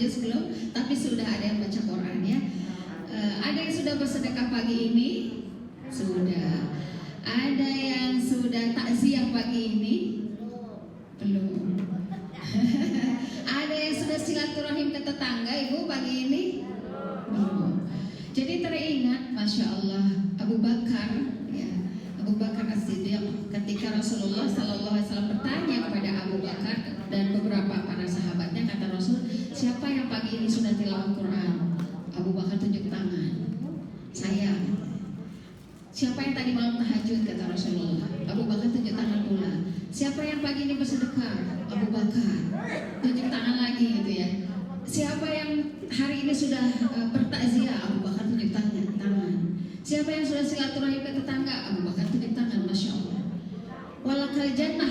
juz belum, tapi sudah ada yang baca Quran ya. Ada yang sudah bersedekah pagi ini? Sudah. Ada yang sudah takziah pagi ini? Belum. Ada yang sudah silaturahim ke tetangga ibu pagi ini? Belum. Jadi teringat, masya Allah, Abu Bakar, ya, Abu Bakar As-Siddiq, ketika Rasulullah Sallallahu Alaihi Wasallam bertanya kepada Abu Bakar dan beberapa para sahabatnya, kata Rasul, siapa yang pagi ini sudah tilawah Quran? Abu Bakar tunjuk tangan. Saya. Siapa yang tadi malam tahajud? Kata Rasulullah. Abu Bakar tunjuk tangan pula. Siapa yang pagi ini bersedekah? Abu Bakar. Tunjuk tangan lagi gitu ya. Siapa yang hari ini sudah bertakziah? Abu Bakar tunjuk tangan. Siapa yang sudah silaturahim ke tetangga? Abu Bakar tunjuk tangan. Masya Allah. Walakal jannah,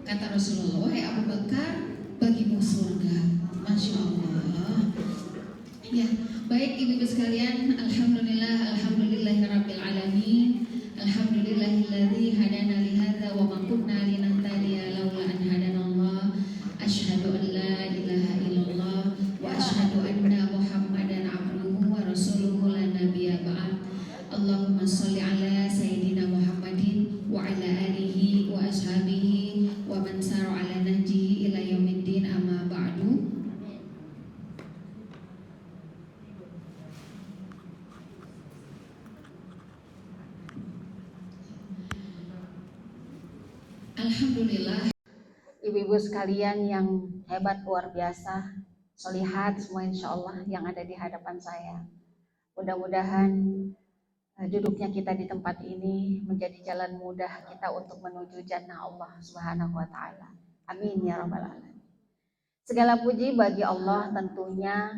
kata Rasulullah. Wahai Abu Bakar, bagimu surga. Masya Allah. Ya, baik ibu-ibu sekalian, alhamdulillahirabbil alamin. Alhamdulillahilladzi hadana li hadza wa ma kunna linahtadiya laula an hadanallah. Asyhadu an la ilaha illallah wa asyhadu anna Muhammadan abduhu wa rasuluhu la nabiyya ba'd. Allahumma shalli ala sayyidina Muhammadin wa ala alihi wa ashabihi wa man sara ala nahjihi ila yaumiddin, amma ba'du. Alhamdulillah, ibu-ibu sekalian yang hebat, luar biasa, solihat semua insya Allah yang ada di hadapan saya. Mudah-mudahan duduknya kita di tempat ini menjadi jalan mudah kita untuk menuju jannah Allah Subhanahu wa Ta'ala. Amin ya Rabbal Alamin. Segala puji bagi Allah tentunya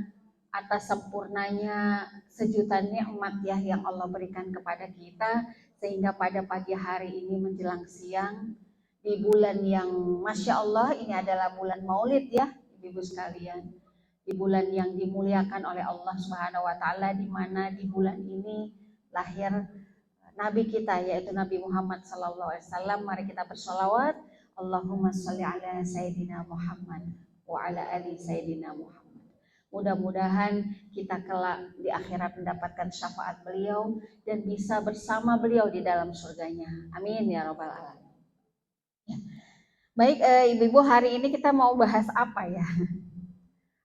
atas sempurnanya sejuta nikmat ya yang Allah berikan kepada kita, sehingga pada pagi hari ini menjelang siang di bulan yang Masya Allah ini adalah bulan Maulid ya ibu sekalian, di bulan yang dimuliakan oleh Allah Subhanahu wa Ta'ala, di mana di bulan ini lahir Nabi kita yaitu Nabi Muhammad Sallallahu Alaihi Wasallam. Mari kita bersolawat, Allahumma sholli ala Sayyidina Muhammad wa ala ali Sayyidina Muhammad. Mudah-mudahan kita kelak di akhirat mendapatkan syafaat beliau dan bisa bersama beliau di dalam surganya. Amin ya Rabbal Alamin. Baik ibu-ibu, hari ini kita mau bahas apa ya?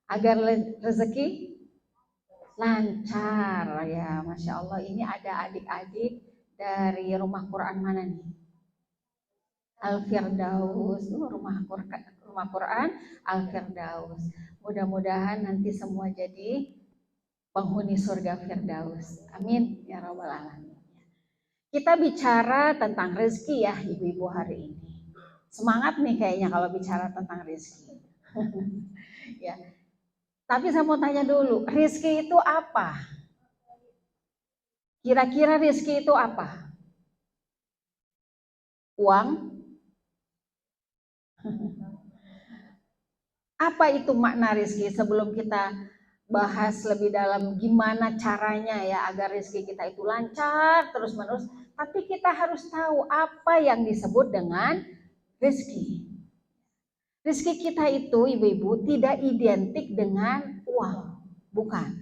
Agar rezeki lancar ya, Masya Allah. Ini ada adik-adik dari rumah Quran mana nih? Al-Firdaus, rumah Quran Al-Firdaus. Mudah-mudahan nanti semua jadi penghuni surga Firdaus. Amin ya Rabbal Alamin. Kita bicara tentang rezeki ya ibu-ibu hari ini. Semangat nih kayaknya kalau bicara tentang rezeki. Ya. Tapi saya mau tanya dulu, rezeki itu apa? Kira-kira rezeki itu apa? Uang? Apa itu makna rezeki? Sebelum kita bahas lebih dalam gimana caranya ya agar rezeki kita itu lancar terus-menerus, tapi kita harus tahu apa yang disebut dengan rezeki. Rezeki kita itu ibu-ibu tidak identik dengan uang, bukan.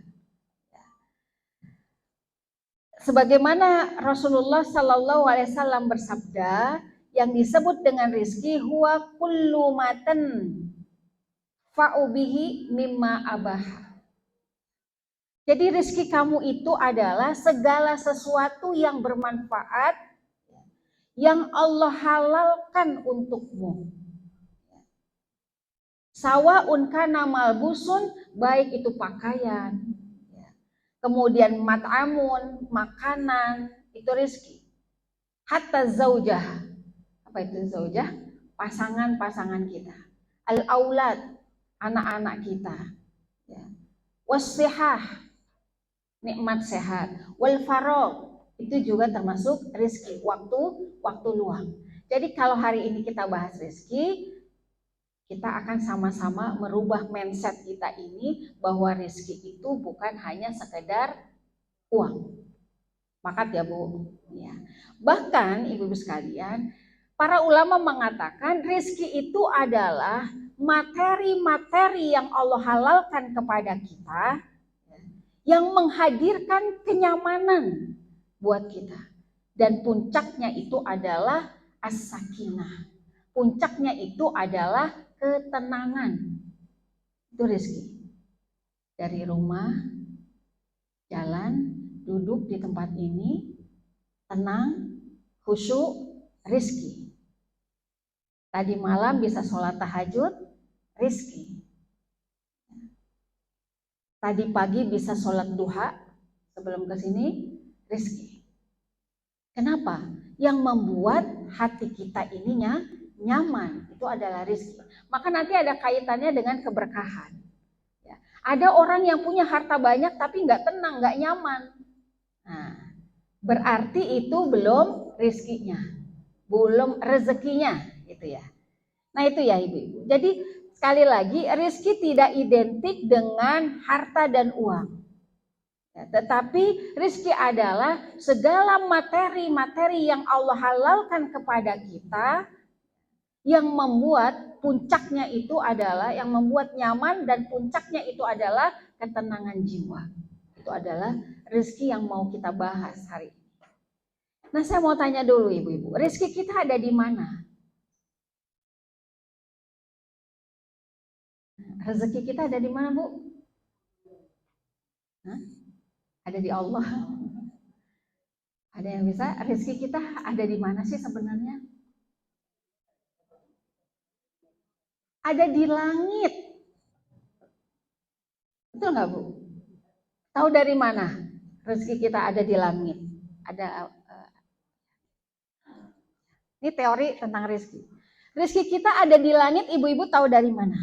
Sebagaimana Rasulullah Sallallahu Alaihi Wasallam bersabda, yang disebut dengan rezeki huwa kullu matan fa'ubihi mimma abah. Jadi rezeki kamu itu adalah segala sesuatu yang bermanfaat yang Allah halalkan untukmu. Sawaun kana malbusun, baik itu pakaian, kemudian mat'amun, makanan, itu rezeki. Hatta zaujah, apa itu zaujah? Pasangan-pasangan kita. Al-aulad, anak-anak kita. Was-sihah, nikmat sehat. Wal faragh, itu juga termasuk rezeki, waktu luang. Jadi kalau hari ini kita bahas rezeki, kita akan sama-sama merubah mindset kita ini bahwa rezeki itu bukan hanya sekedar uang. Sepakat ya Bu? Ya. Bahkan ibu-ibu sekalian, para ulama mengatakan rezeki itu adalah materi-materi yang Allah halalkan kepada kita, yang menghadirkan kenyamanan buat kita. Dan puncaknya itu adalah as-sakinah. Puncaknya itu adalah ketenangan. Itu rezeki. Dari rumah, jalan, duduk di tempat ini, tenang, khusyuk, rezeki. Tadi malam bisa sholat tahajud, rezeki. Tadi pagi bisa sholat duha sebelum ke sini, rezeki. Kenapa? Yang membuat hati kita ininya nyaman, itu adalah rezeki. Maka nanti ada kaitannya dengan keberkahan. Ya. Ada orang yang punya harta banyak tapi nggak tenang, nggak nyaman. Nah, berarti itu belum rezekinya, belum rezekinya, gitu ya. Nah itu ya ibu-ibu. Jadi sekali lagi rezeki tidak identik dengan harta dan uang. Ya, tetapi rezeki adalah segala materi-materi yang Allah halalkan kepada kita, yang membuat puncaknya itu adalah, yang membuat nyaman dan puncaknya itu adalah ketenangan jiwa. Itu adalah rezeki yang mau kita bahas hari ini. Nah saya mau tanya dulu ibu-ibu, rezeki kita ada di mana? Rezeki kita ada di mana, Bu? Hah? Ada di Allah. Ada yang bisa? Rezeki kita ada di mana sih sebenarnya? Ada di langit. Betul nggak, Bu? Tahu dari mana rezeki kita ada di langit? Ada. Ini teori tentang rezeki. Rezeki kita ada di langit, ibu-ibu tahu dari mana?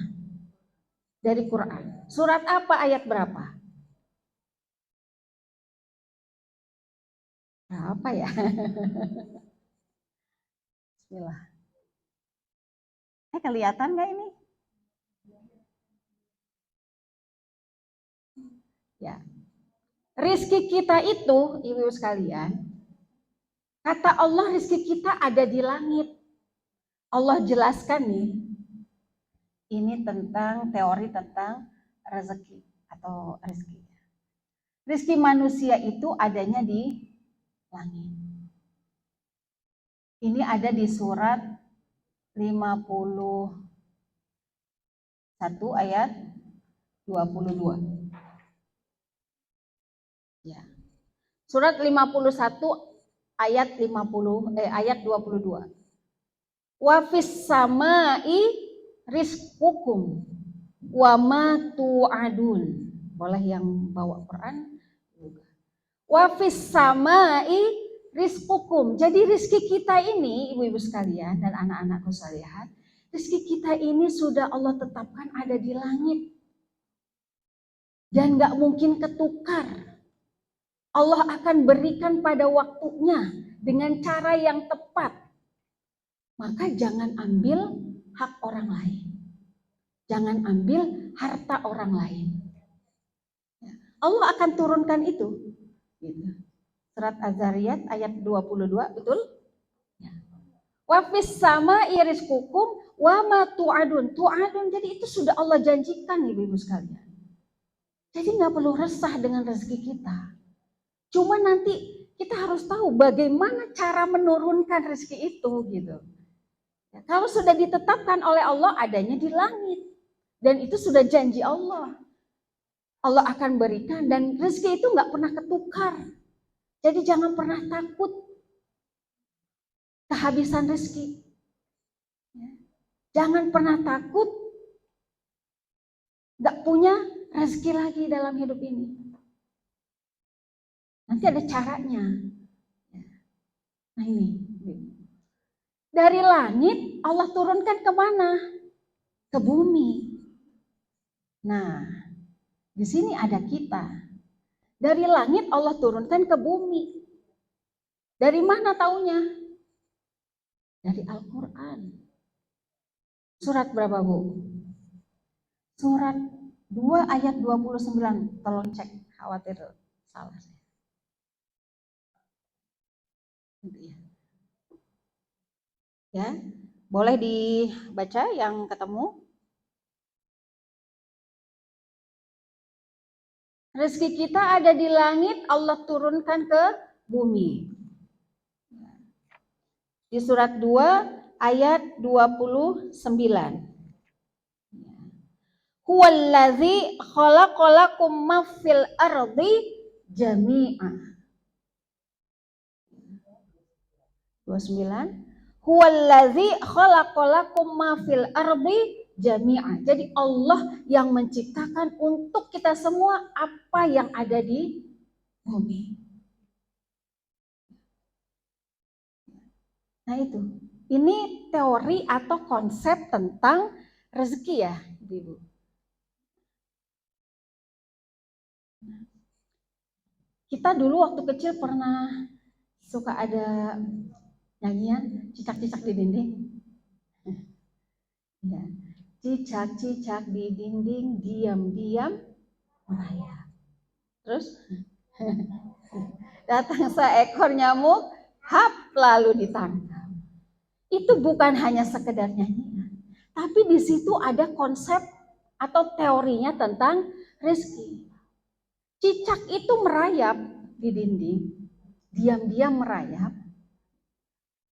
Dari Quran. Surat apa, ayat berapa? Apa ya? Bismillah. Kelihatan nggak ini? Ya. Rizki kita itu, ibu sekalian, kata Allah rizki kita ada di langit. Allah jelaskan nih, ini tentang teori tentang rezeki atau rizki. Rizki manusia itu adanya di langit. Ini ada di surat 51 ayat 22. Ya. Surat 51 ayat 22. Wa fis samai rizqukum wa ma tu'adun. Boleh yang bawa Quran? Wa fis samai rizqukum. Jadi rizki kita ini, ibu-ibu sekalian dan anak-anakku sekalian, rizki kita ini sudah Allah tetapkan ada di langit. Dan gak mungkin ketukar. Allah akan berikan pada waktunya dengan cara yang tepat. Maka jangan ambil hak orang lain. Jangan ambil harta orang lain. Allah akan turunkan itu. Surat Az-Zariyat ayat 22, betul? Wa fis sama'i rizqukum wa ma tu'adun. Tu'adun, jadi itu sudah Allah janjikan ibu-ibu sekalian. Jadi nggak perlu resah dengan rezeki kita. Cuma nanti kita harus tahu bagaimana cara menurunkan rezeki itu gitu. Ya, kalau sudah ditetapkan oleh Allah adanya di langit dan itu sudah janji Allah. Allah akan berikan dan rezeki itu nggak pernah ketukar. Jadi jangan pernah takut kehabisan rezeki. Ya. Jangan pernah takut nggak punya rezeki lagi dalam hidup ini. Nanti ada caranya. Nah ini. Dari langit Allah turunkan kemana? Ke bumi. Nah, di sini ada kita. Dari langit Allah turunkan ke bumi. Dari mana taunya? Dari Al-Quran. Surat berapa, Bu? Surat 2 ayat 29. Tolong cek, khawatir salah. Ya, boleh dibaca yang ketemu? Rezeki kita ada di langit, Allah turunkan ke bumi. Di surat 2 ayat 29. Huwallazi khalaqalakum ma fil ardi jami'a. 29. Huwallazi khalaqalakum ma fil ardi jami'a. Jadi Allah yang menciptakan untuk kita semua apa yang ada di bumi. Nah itu, ini teori atau konsep tentang rezeki ya, Ibu. Kita dulu waktu kecil pernah suka ada nyanyian cicak-cicak di dinding. Ya. Cicak-cicak di dinding diam-diam merayap. Terus datang seekor nyamuk, hap lalu ditangkap. Itu bukan hanya sekedar nyanyian, tapi di situ ada konsep atau teorinya tentang rezeki. Cicak itu merayap di dinding, diam-diam merayap.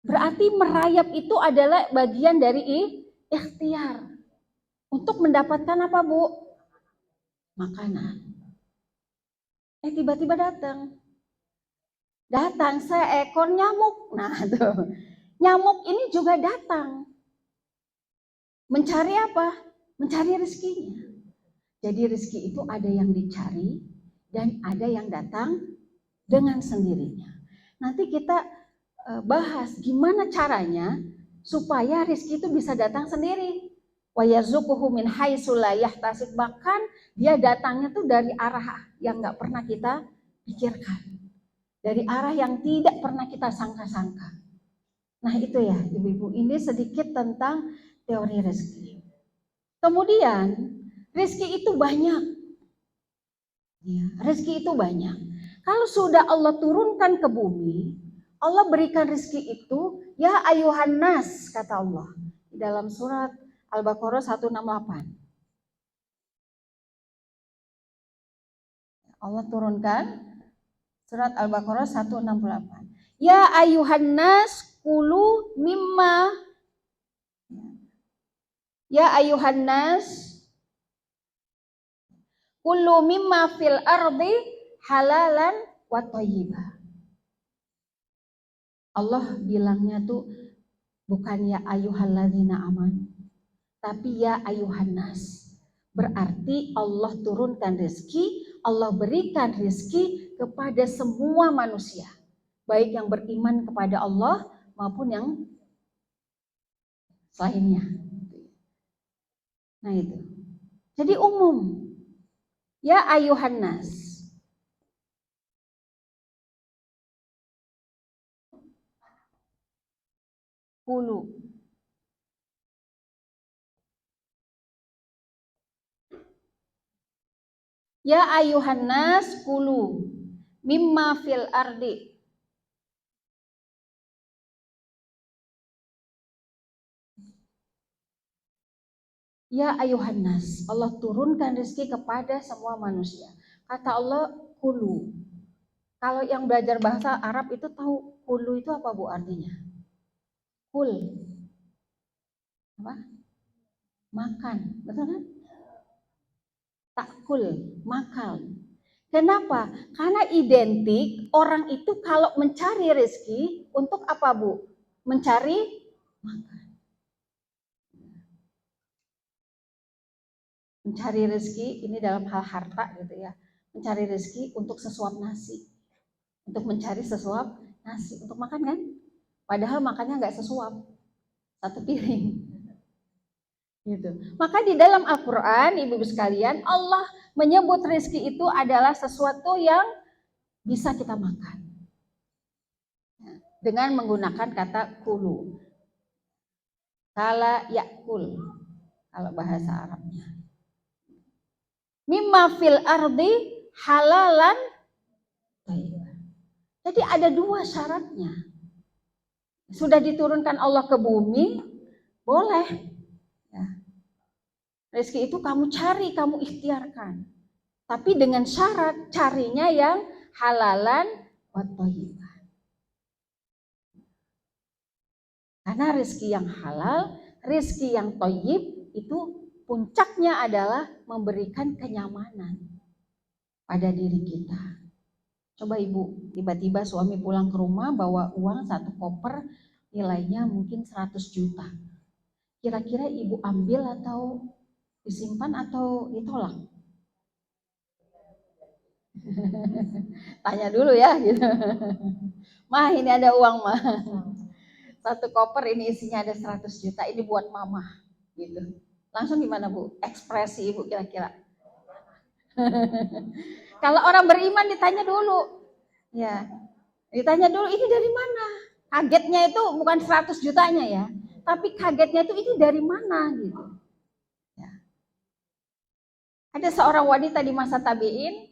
Berarti merayap itu adalah bagian dari ikhtiar. Untuk mendapatkan apa, Bu? Makanan. Tiba-tiba datang seekor nyamuk. Nah tuh, nyamuk ini juga datang. Mencari apa? Mencari rezekinya. Jadi rezeki itu ada yang dicari dan ada yang datang dengan sendirinya. Nanti kita bahas gimana caranya supaya rezeki itu bisa datang sendiri. Wa yarzuquhu min haitsu la yahtasib. Bahkan dia datangnya tuh dari arah yang nggak pernah kita pikirkan. Dari arah yang tidak pernah kita sangka-sangka. Nah itu ya ibu-ibu, ini sedikit tentang teori rezeki. Kemudian rezeki itu banyak. Ya, rezeki itu banyak. Kalau sudah Allah turunkan ke bumi, Allah berikan rezeki itu, ya ayuhan nas, kata Allah. Di dalam surat Al-Baqarah 168. Allah turunkan surat Al-Baqarah 168. Ya ayuhan nas kulu mimma. Ya ayuhan nas kulu mimma fil ardi halalan wa thayyibah. Allah bilangnya tuh bukan ya ayyuhalladzina amanu, tapi ya ayuhan nas. Berarti Allah turunkan rezeki, Allah berikan rezeki kepada semua manusia. Baik yang beriman kepada Allah maupun yang selainnya. Nah itu. Jadi umum. Ya ayuhan nas. Kulu. Ya ayuhan nas kulu mimma fil ardi. Ya ayuhan nas, Allah turunkan rezeki kepada semua manusia. Kata Allah kulu. Kalau yang belajar bahasa Arab itu tahu kulu itu apa Bu artinya? Kul. Apa? Makan, betul kan? Takul, makan. Kenapa? Karena identik orang itu kalau mencari rezeki untuk apa Bu? Mencari makan. Mencari rezeki ini dalam hal harta gitu ya. Mencari rezeki untuk sesuap nasi. Untuk mencari sesuap nasi. Untuk makan kan? Padahal makannya nggak sesuap. Satu piring. Gitu. Maka di dalam Al-Quran, ibu-ibu sekalian, Allah menyebut rezeki itu adalah sesuatu yang bisa kita makan. Dengan menggunakan kata kulu. Kala yakul. Kalau bahasa Arabnya. Mimma fil ardi halalan. Jadi ada dua syaratnya. Sudah diturunkan Allah ke bumi, boleh. Ya. Rezeki itu kamu cari, kamu ikhtiarkan. Tapi dengan syarat carinya yang halalan wa thayyiban. Karena rezeki yang halal, rezeki yang thayyib itu puncaknya adalah memberikan kenyamanan pada diri kita. Coba ibu, tiba-tiba suami pulang ke rumah bawa uang 1 koper nilainya mungkin 100 juta. Kira-kira ibu ambil atau disimpan atau ditolak? Tanya dulu ya gitu. Mah ini ada uang mah. 1 koper ini isinya ada 100 juta, ini buat mama gitu. Langsung gimana Bu? Ekspresi ibu kira-kira? Kalau orang beriman ditanya dulu. Ya. Ditanya dulu ini dari mana? Kagetnya itu bukan 100 jutanya ya, tapi kagetnya itu ini dari mana gitu. Ya. Ada seorang wanita di masa tabi'in,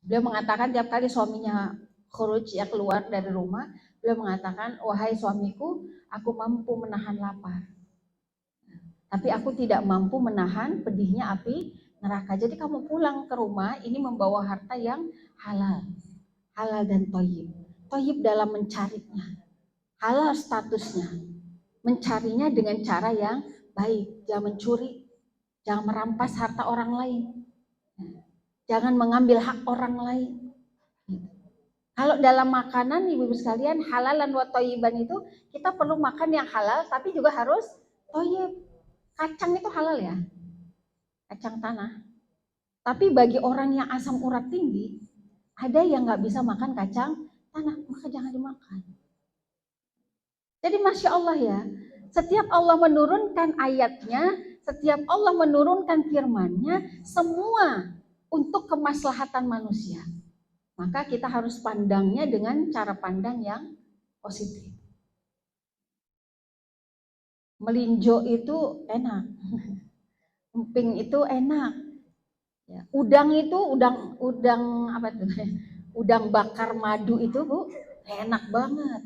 beliau mengatakan tiap kali suaminya khuruj ya keluar dari rumah, beliau mengatakan, wahai suamiku, aku mampu menahan lapar. Tapi aku tidak mampu menahan pedihnya api neraka. Jadi kamu pulang ke rumah ini membawa harta yang halal. Halal dan thayyib. Thayyib dalam mencarinya. Halal statusnya. Mencarinya dengan cara yang baik. Jangan mencuri. Jangan merampas harta orang lain. Jangan mengambil hak orang lain. Kalau dalam makanan ibu-ibu sekalian, halalan wa thayyiban itu kita perlu makan yang halal tapi juga harus thayyib. Kacang itu halal ya, kacang tanah. Tapi bagi orang yang asam urat tinggi, ada yang nggak bisa makan kacang tanah, maka jangan dimakan. Jadi Masya Allah ya, setiap Allah menurunkan ayatnya, setiap Allah menurunkan firman-Nya, semua untuk kemaslahatan manusia. Maka kita harus pandangnya dengan cara pandang yang positif. Melinjo itu enak, emping itu enak, ya. Udang itu udang apa tuh? Udang bakar madu itu Bu, enak banget.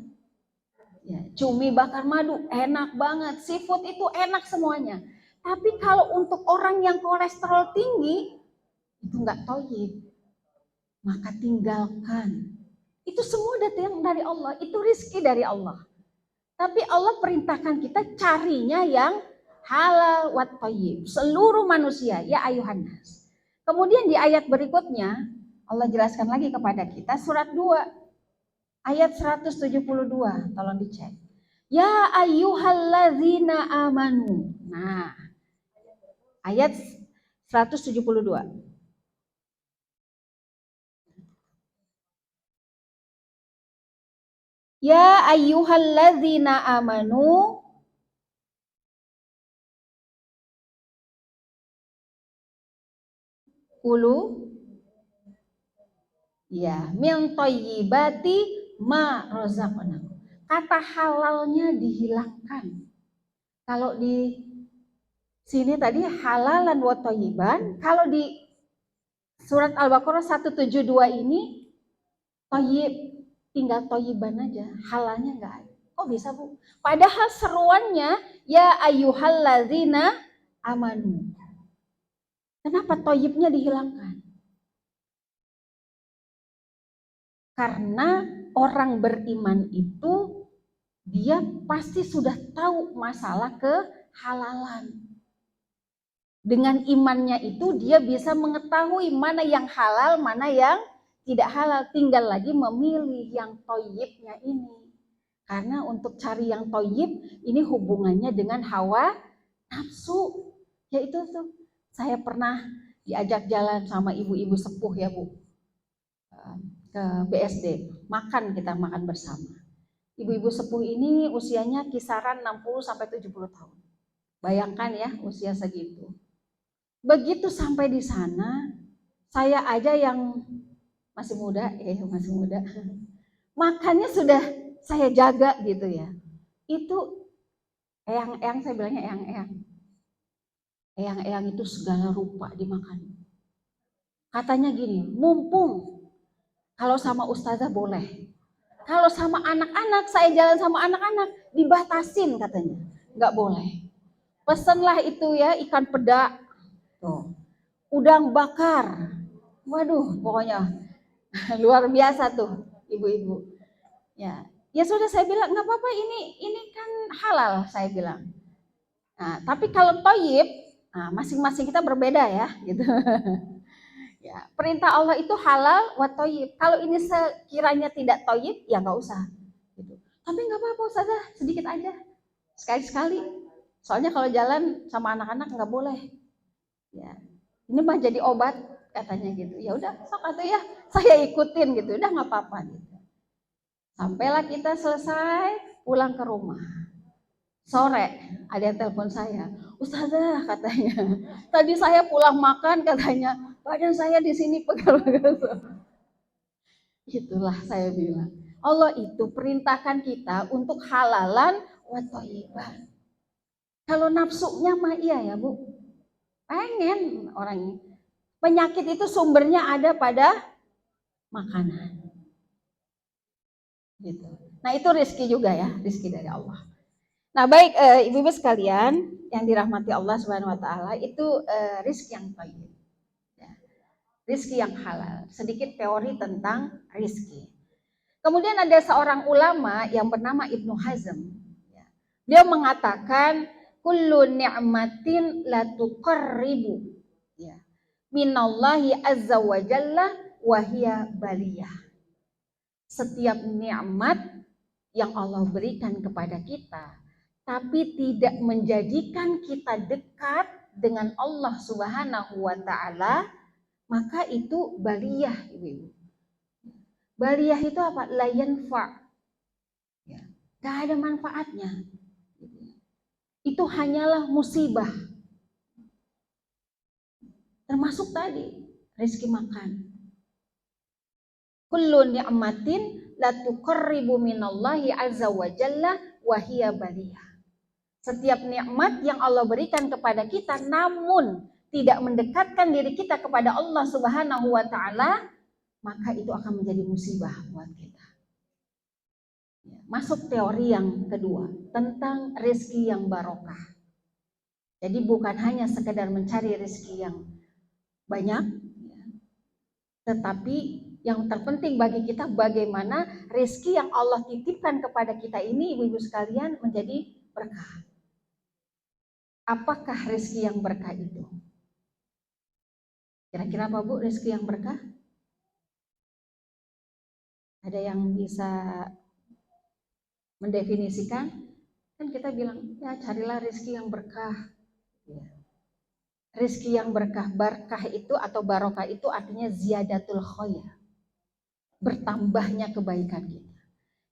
Ya, cumi bakar madu enak banget, seafood itu enak semuanya. Tapi kalau untuk orang yang kolesterol tinggi itu nggak thayyib, maka tinggalkan. Itu semua datang dari Allah, itu rezeki dari Allah. Tapi Allah perintahkan kita carinya yang halal wa thayyib. Seluruh manusia, ya ayuhan nas. Kemudian di ayat berikutnya, Allah jelaskan lagi kepada kita surat 2 ayat 172. Tolong dicek. Ya ayyuhalladzina amanu. Nah, ayat 172. Ya ayyuhalladzina amanu kulu ya min thayyibati ma razaqnakum. Kata halalnya dihilangkan. Kalau di sini tadi halalan wa thayyiban, kalau di surat Al-Baqarah 172 ini thayyib, tinggal thayyiban aja, halalnya enggak ada. Oh bisa Bu? Padahal seruannya ya ayyuhalladzina amanu. Kenapa thayyibnya dihilangkan? Karena orang beriman itu dia pasti sudah tahu masalah kehalalan. Dengan imannya itu dia bisa mengetahui mana yang halal, mana yang tidak halal. Tinggal lagi memilih yang thayyibnya ini. Karena untuk cari yang thayyib ini hubungannya dengan hawa nafsu. Yaitu tuh saya pernah diajak jalan sama ibu-ibu sepuh ya Bu. Ke BSD, kita makan bersama. Ibu-ibu sepuh ini usianya kisaran 60 sampai 70 tahun. Bayangkan ya usia segitu. Begitu sampai di sana, saya aja yang masih muda, makannya sudah saya jaga gitu ya. Itu eyang-eyang, saya bilangnya eyang-eyang. Eyang-eyang itu segala rupa dimakan. Katanya gini, mumpung kalau sama ustazah boleh. Kalau sama anak-anak, saya jalan sama anak-anak, dibatasin katanya. Nggak boleh. Pesenlah itu ya, ikan peda, tuh, udang bakar, Waduh, pokoknya luar biasa tuh ibu-ibu. Ya, ya sudah saya bilang nggak apa-apa, ini kan halal saya bilang. Nah, tapi kalau toyib, nah, masing-masing kita berbeda ya, gitu. Ya, perintah Allah itu halal wa toyib. Kalau ini sekiranya tidak toyib, ya nggak usah. Gitu. Tapi nggak apa-apa Ustazah, sedikit aja, sekali-sekali. Soalnya kalau jalan sama anak-anak nggak boleh. Ya, ini mah jadi obat katanya gitu. Ya udah, sok atau ya saya ikutin gitu. Udah nggak apa-apa. Gitu. Sampailah kita selesai, pulang ke rumah. Sore ada yang telepon saya, Ustazah katanya, tadi saya pulang makan katanya, badan saya di sini pegal-pegal. Itulah saya bilang, Allah itu perintahkan kita untuk halalan wa thayyiban. Kalau nafsunya mah iya ya Bu, pengen orangnya. Penyakit itu sumbernya ada pada makanan. Gitu. Nah itu rezeki juga ya, rezeki dari Allah. Nah baik ibu-ibu sekalian yang dirahmati Allah Subhanahu Wa Taala, itu rezeki yang thayyib, ya. Rezeki yang halal. Sedikit teori tentang rezeki. Kemudian ada seorang ulama yang bernama Ibnu Hazm. Ya. Dia mengatakan kullu ni'matin la tuqarribu, ya, minallahi azza wa jalla wa hiya baliyah. Setiap nikmat yang Allah berikan kepada kita tapi tidak menjadikan kita dekat dengan Allah Subhanahu wa taala, maka itu baliyah, Ibu. Baliyah itu apa? La yanfa. Ya, gak ada manfaatnya. Itu hanyalah musibah. Termasuk tadi rezeki makan. Kullu ni'matin la tuqarribu minallahi azza wa jalla wa hiya baliyah. Setiap nikmat yang Allah berikan kepada kita namun tidak mendekatkan diri kita kepada Allah Subhanahu wa taala, maka itu akan menjadi musibah buat kita. Masuk teori yang kedua tentang rezeki yang barokah. Jadi bukan hanya sekedar mencari rezeki yang banyak, tetapi yang terpenting bagi kita bagaimana rezeki yang Allah titipkan kepada kita ini, ibu-ibu sekalian, menjadi berkah. Apakah rezeki yang berkah itu? Kira-kira apa Bu rezeki yang berkah? Ada yang bisa mendefinisikan? Kan kita bilang, ya carilah rezeki yang berkah. Ya. Rezeki yang berkah, berkah itu atau barokah itu artinya ziyadatul khair. Bertambahnya kebaikan kita.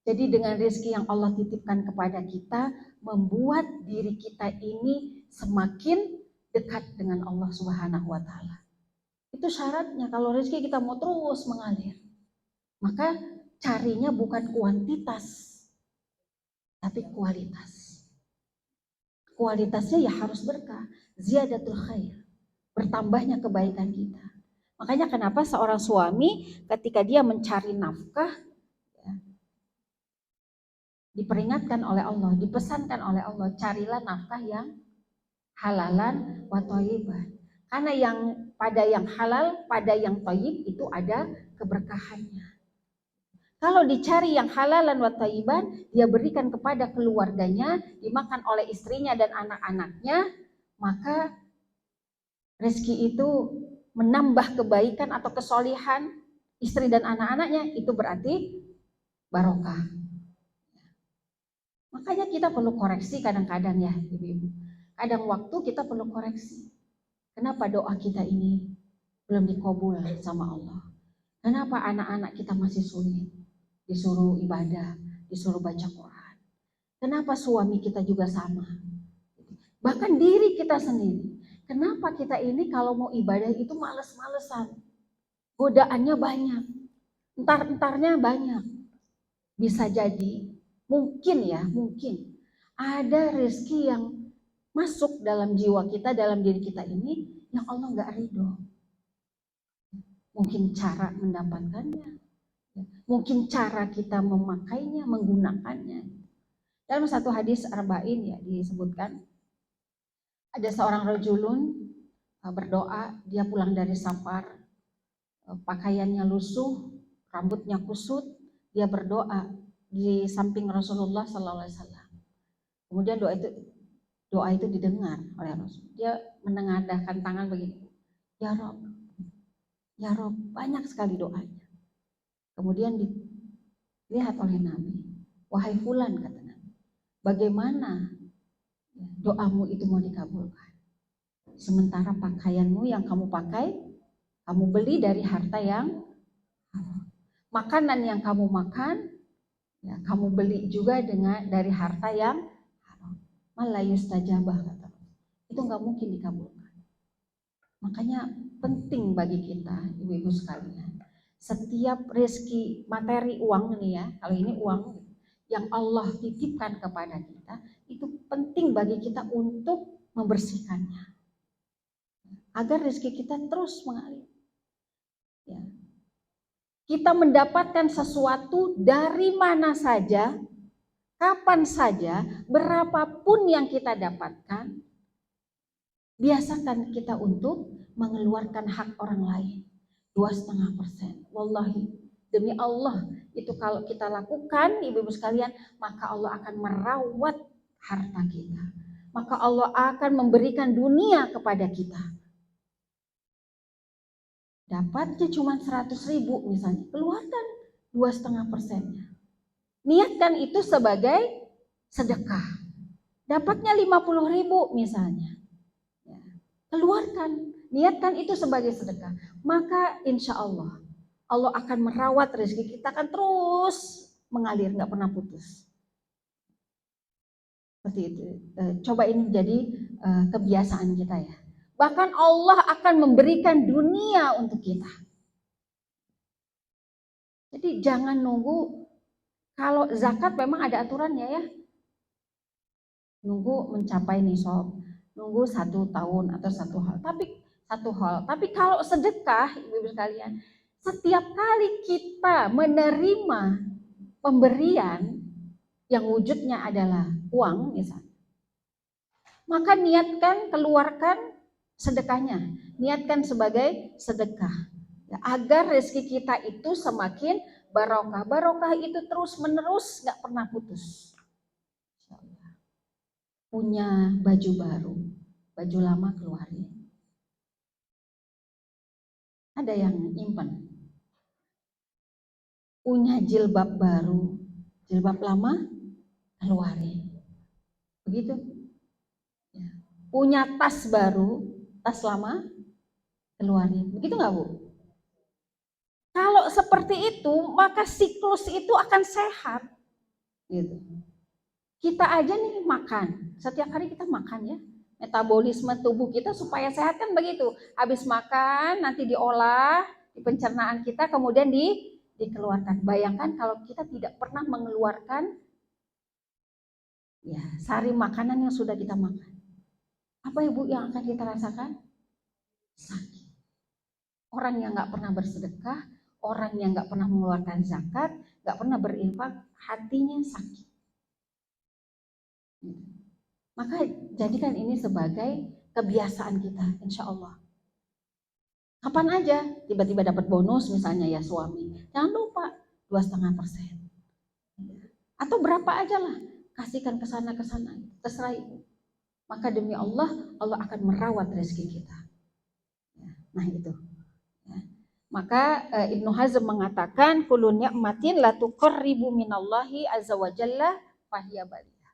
Jadi dengan rezeki yang Allah titipkan kepada kita, membuat diri kita ini semakin dekat dengan Allah Subhanahu wa taala. Itu syaratnya kalau rezeki kita mau terus mengalir. Maka carinya bukan kuantitas, tapi kualitas. Kualitasnya ya harus berkah, ziyadatul khair, bertambahnya kebaikan kita. Makanya kenapa seorang suami ketika dia mencari nafkah, ya, diperingatkan oleh Allah, dipesankan oleh Allah, carilah nafkah yang halalan wa thayyiban. Karena pada yang halal, pada yang thayyib itu ada keberkahannya. Kalau dicari yang halalan wa thayyiban, dia berikan kepada keluarganya, dimakan oleh istrinya dan anak-anaknya, maka rezeki itu menambah kebaikan atau kesolihan istri dan anak-anaknya, itu berarti barokah. Makanya kita perlu koreksi kadang-kadang ya ibu-ibu. Kadang waktu kita perlu koreksi. Kenapa doa kita ini belum dikabul sama Allah? Kenapa anak-anak kita masih sulit? Disuruh ibadah, disuruh baca Quran. Kenapa suami kita juga sama? Bahkan diri kita sendiri. Kenapa kita ini kalau mau ibadah itu males-malesan? Godaannya banyak. Entar-entarnya banyak. Bisa jadi, mungkin ada rezeki yang masuk dalam jiwa kita, dalam diri kita ini yang Allah gak ridho. Mungkin cara mendapatkannya, mungkin cara kita memakainya, menggunakannya. Dalam satu hadis arba'in ya disebutkan, ada seorang rajulun berdoa, dia pulang dari safar, pakaiannya lusuh, rambutnya kusut, dia berdoa di samping Rasulullah Sallallahu Alaihi Wasallam. Kemudian doa itu didengar oleh Rasul. Dia menengadahkan tangan begini, ya Rob, ya Rob, banyak sekali doanya. Kemudian dilihat oleh Nabi, wahai fulan, kata Nabi, bagaimana doamu itu mau dikabulkan? Sementara pakaianmu yang kamu pakai, kamu beli dari harta yang haram. Makanan yang kamu makan, ya, kamu beli juga dari harta yang haram. Malayustajabah, kata Rasul. Itu nggak mungkin dikabulkan. Makanya penting bagi kita, ibu-ibu sekalian, setiap rezeki materi uang ini ya, kalau ini uang yang Allah titipkan kepada kita, itu penting bagi kita untuk membersihkannya agar rezeki kita terus mengalir. Ya. Kita mendapatkan sesuatu dari mana saja, kapan saja, berapapun yang kita dapatkan, biasakan kita untuk mengeluarkan hak orang lain 2,5%. Wallahi, demi Allah, itu kalau kita lakukan, ibu-ibu sekalian, maka Allah akan merawat harta kita. Maka Allah akan memberikan dunia kepada kita. Dapatnya cuma 100.000 misalnya, keluarkan 2,5%-nya. Niatkan itu sebagai sedekah. Dapatnya 50.000 misalnya, ya, keluarkan, niatkan itu sebagai sedekah. Maka insya Allah, Allah akan merawat rezeki kita, akan terus mengalir, nggak pernah putus. Seperti itu. Coba ini menjadi kebiasaan kita ya. Bahkan Allah akan memberikan dunia untuk kita. Jadi jangan nunggu, kalau zakat memang ada aturannya ya. Nunggu mencapai nisab, nunggu 1 tahun atau 1 hal. Tapi kalau sedekah, ibu-ibu sekalian, setiap kali kita menerima pemberian yang wujudnya adalah uang misalnya, maka niatkan keluarkan sedekahnya, niatkan sebagai sedekah, ya, agar rezeki kita itu semakin barokah. Barokah itu terus menerus, nggak pernah putus. Punya baju baru, baju lama keluarin. Ada yang nyimpen. Punya jilbab baru, jilbab lama keluarin. Begitu. Ya. Punya tas baru, tas lama keluarin. Begitu nggak Bu? Kalau seperti itu, maka siklus itu akan sehat. Gitu. Kita aja nih makan, setiap hari kita makan ya. Metabolisme tubuh kita supaya sehat kan begitu. Habis makan, nanti diolah di pencernaan kita, kemudian dikeluarkan. Bayangkan kalau kita tidak pernah mengeluarkan ya sari makanan yang sudah kita makan. Apa Ibu yang akan kita rasakan? Sakit. Orang yang nggak pernah bersedekah, orang yang nggak pernah mengeluarkan zakat, nggak pernah berinfak, hatinya sakit. Maka jadikan ini sebagai kebiasaan kita, insya Allah. Kapan aja tiba-tiba dapat bonus misalnya ya suami, jangan lupa 2,5%. Atau berapa aja lah, kasihkan ke sana, terserah Ibu. Maka demi Allah, Allah akan merawat rezeki kita. Nah itu. Maka Ibnu Hazm mengatakan kullu ni'matin la tuqarribu minallahi azza wa jalla fahiya baliyah.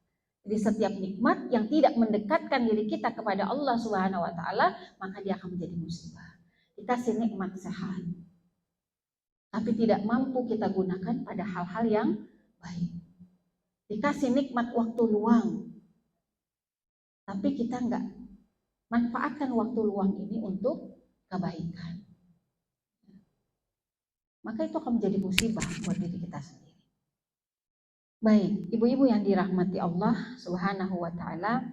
Jadi setiap nikmat yang tidak mendekatkan diri kita kepada Allah Subhanahu wa taala, maka dia akan menjadi musibah. Dikasih nikmat sehat, tapi tidak mampu kita gunakan pada hal-hal yang baik. Dikasih nikmat waktu luang, tapi kita enggak manfaatkan waktu luang ini untuk kebaikan. Maka itu akan menjadi musibah buat diri kita sendiri. Baik, ibu-ibu yang dirahmati Allah Subhanahu wa taala,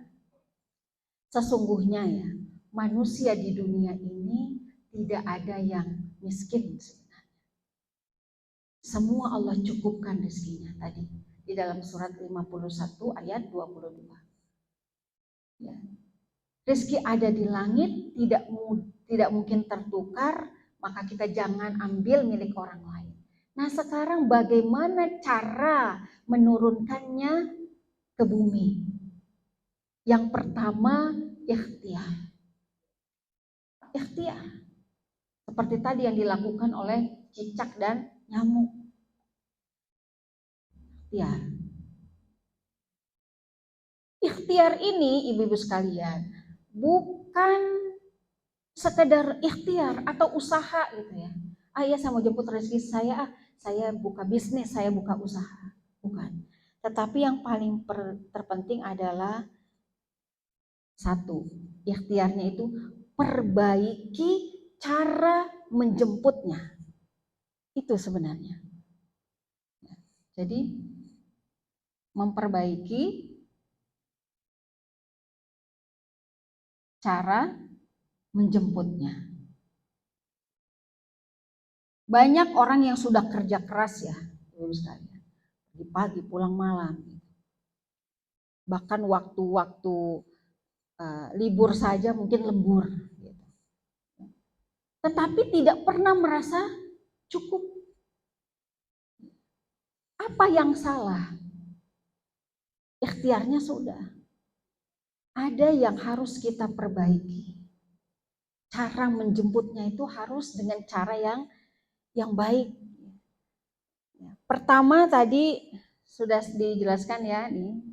sesungguhnya ya, manusia di dunia ini tidak ada yang miskin sebenarnya. Semua Allah cukupkan rezekinya tadi di dalam surat 51 ayat 22. Ya. Rezeki ada di langit, tidak mungkin tertukar, maka kita jangan ambil milik orang lain. Nah sekarang bagaimana cara menurunkannya ke bumi? Yang pertama ikhtiar. Ikhtiar. Seperti tadi yang dilakukan oleh cicak dan nyamuk. Ikhtiar. Ikhtiar ini ibu-ibu sekalian bukan sekedar ikhtiar atau usaha gitu ya. Ya saya mau jemput rezeki saya buka bisnis, saya buka usaha. Bukan. Tetapi yang paling terpenting adalah satu, ikhtiarnya itu perbaiki cara menjemputnya. Itu sebenarnya. Jadi memperbaiki cara menjemputnya. Banyak orang yang sudah kerja keras ya, ibu sekalian. Pagi pulang malam. Bahkan waktu-waktu libur saja mungkin lembur. Tetapi tidak pernah merasa cukup. Apa yang salah? Ikhtiarnya sudah. Ada yang harus kita perbaiki. Cara menjemputnya itu harus dengan cara yang baik. Pertama tadi sudah dijelaskan ya nih.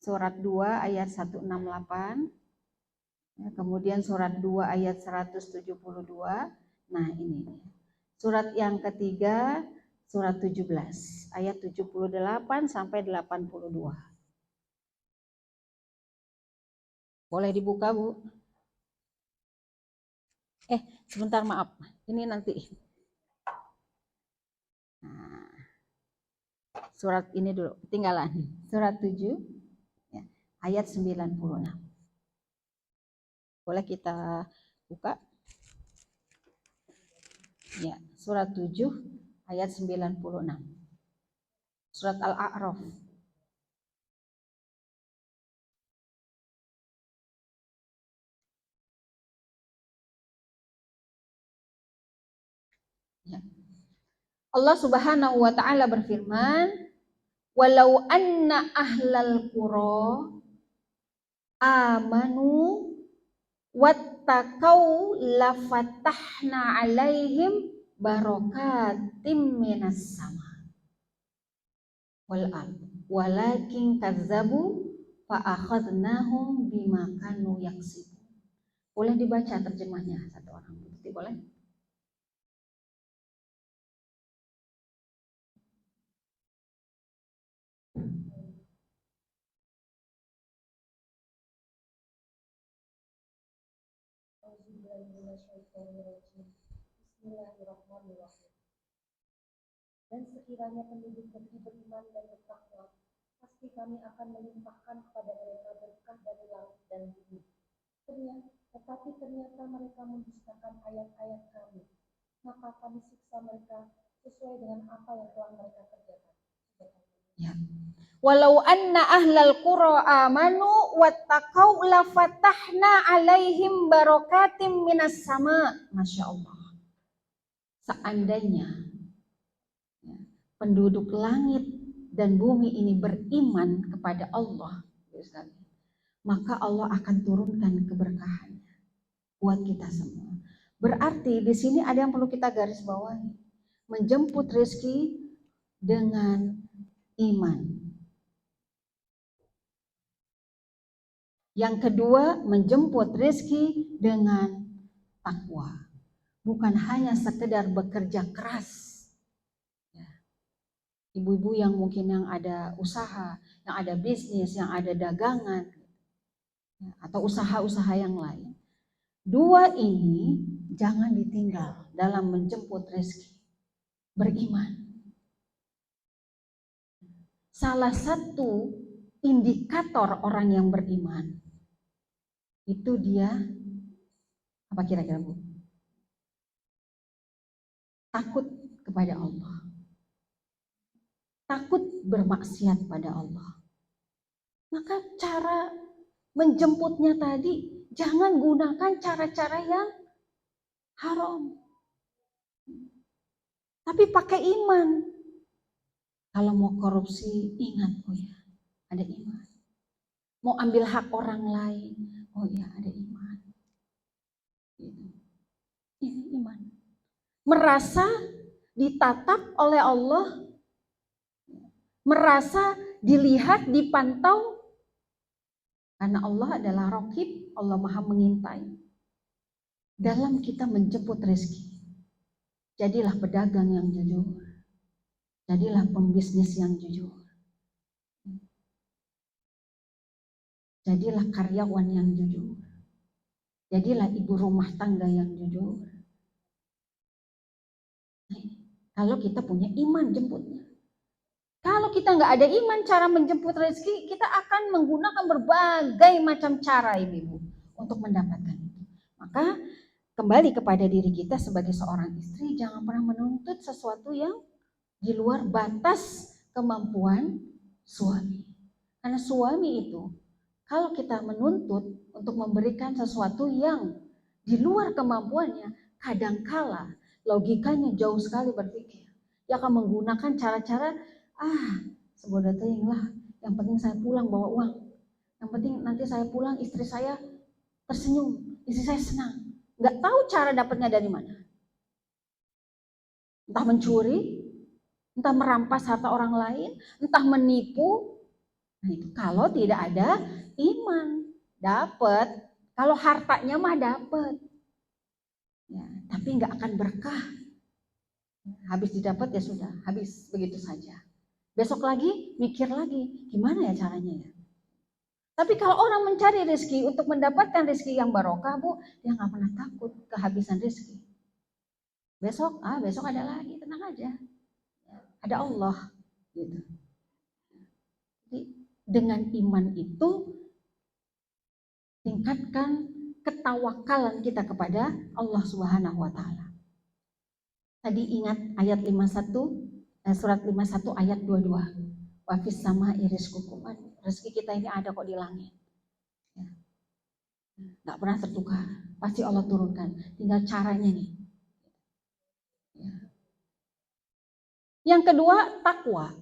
Surat 2 ayat 168. Kemudian surat 2 ayat 172. Nah ini. Surat yang ketiga surat 17 ayat 78 sampai 82. Boleh dibuka Bu? Sebentar maaf. Ini nanti. Nah, surat ini dulu, ketinggalan. Surat 7 ya, ayat 96. Boleh kita buka? Ya, surat 7 ayat 96. Surat Al-A'raf. Ya. Allah Subhanahu wa taala berfirman, "Walau anna ahlal qura amanu wattaqau lafatahna 'alaihim barakatim minas sama wal ard walakin kazzabu fa akhadnahum bima kanu yaksibun." Boleh dibaca terjemahnya satu orang? Boleh? Bismillahirrahmanirrahim. Dan sekiranya penduduk negeri beriman dan bertakwa, pasti kami akan melimpahkan kepada mereka berkah dari langit dan bumi. Tetapi ternyata mereka mendustakan ayat-ayat kami, maka kami siksa mereka sesuai dengan apa yang telah mereka kerjakan. Ya. Walau anna ahlal qura amanu wattaqau lafatahna 'alaihim barakatim minas sama. Masya Allah. Seandainya penduduk langit dan bumi ini beriman kepada Allah, maka Allah akan turunkan keberkahannya buat kita semua. Berarti di sini ada yang perlu kita garis bawahi. Menjemput rezeki dengan iman. Yang kedua, menjemput rezeki dengan takwa. Bukan hanya sekedar bekerja keras. Ibu-ibu yang mungkin yang ada usaha, yang ada bisnis, yang ada dagangan, atau usaha-usaha yang lain. Dua ini jangan ditinggal dalam menjemput rezeki. Beriman. Salah satu indikator orang yang beriman itu dia apa kira-kira Bu? Takut kepada Allah. Takut bermaksiat pada Allah. Maka cara menjemputnya tadi jangan gunakan cara-cara yang haram. Tapi pakai iman. Kalau mau korupsi, ingat, oh ya, ada iman. Mau ambil hak orang lain, oh ya, ada iman. Ini iman. Merasa ditatap oleh Allah, merasa dilihat, dipantau, karena Allah adalah Raqib, Allah Maha mengintai. Dalam kita menjemput rezeki, jadilah pedagang yang jujur, jadilah pembisnis yang jujur, jadilah karyawan yang jujur, jadilah ibu rumah tangga yang jujur. Kalau kita punya iman jemputnya. Kalau kita nggak ada iman cara menjemput rezeki, kita akan menggunakan berbagai macam cara, ibu-ibu, untuk mendapatkan itu. Maka kembali kepada diri kita sebagai seorang istri, jangan pernah menuntut sesuatu yang di luar batas kemampuan suami. Karena suami itu, kalau kita menuntut untuk memberikan sesuatu yang di luar kemampuannya, kadangkala logikanya jauh sekali berpikir. Dia akan menggunakan cara-cara, sebodoh teing lah, yang penting saya pulang bawa uang. Yang penting nanti saya pulang istri saya tersenyum, istri saya senang. Nggak tahu cara dapatnya dari mana. Entah mencuri, entah merampas harta orang lain, entah menipu. Nah itu kalau tidak ada iman, dapat. Kalau hartanya mah dapat. Ya, tapi nggak akan berkah. Habis didapat ya sudah, habis begitu saja. Besok lagi mikir lagi, gimana ya caranya ya. Tapi kalau orang mencari rezeki untuk mendapatkan rezeki yang barokah, Bu, dia nggak pernah takut kehabisan rezeki. Besok ada lagi, tenang aja. Ada Allah, gitu. Jadi dengan iman itu tingkatkan ketawakalan kita kepada Allah Subhanahu wa taala. Tadi ingat ayat 51, surat 51 ayat 22. Wa fis sama'i rizqukum. Rezeki kita ini ada kok di langit. Ya. Nggak pernah tertukar. Pasti Allah turunkan. Tinggal caranya nih. Ya. Yang kedua, takwa.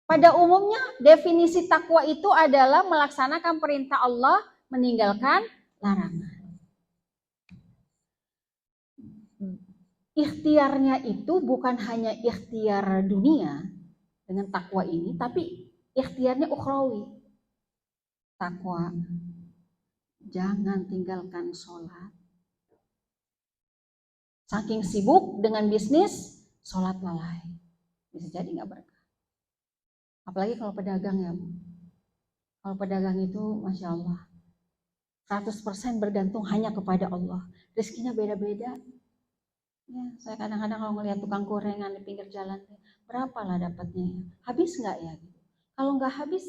Pada umumnya definisi takwa itu adalah melaksanakan perintah Allah, meninggalkan larangan. Ikhtiarnya itu bukan hanya ikhtiar dunia dengan takwa ini, tapi ikhtiarnya ukhrawi. Takwa, jangan tinggalkan sholat. Saking sibuk dengan bisnis, sholat lalai. Bisa jadi nggak berkah. Apalagi kalau pedagang ya. Kalau pedagang itu, Masya Allah, 100% bergantung hanya kepada Allah. Rezekinya beda-beda. Ya, saya kadang-kadang kalau ngelihat tukang gorengan di pinggir jalan, berapa lah dapatnya? Habis nggak ya? Kalau nggak habis,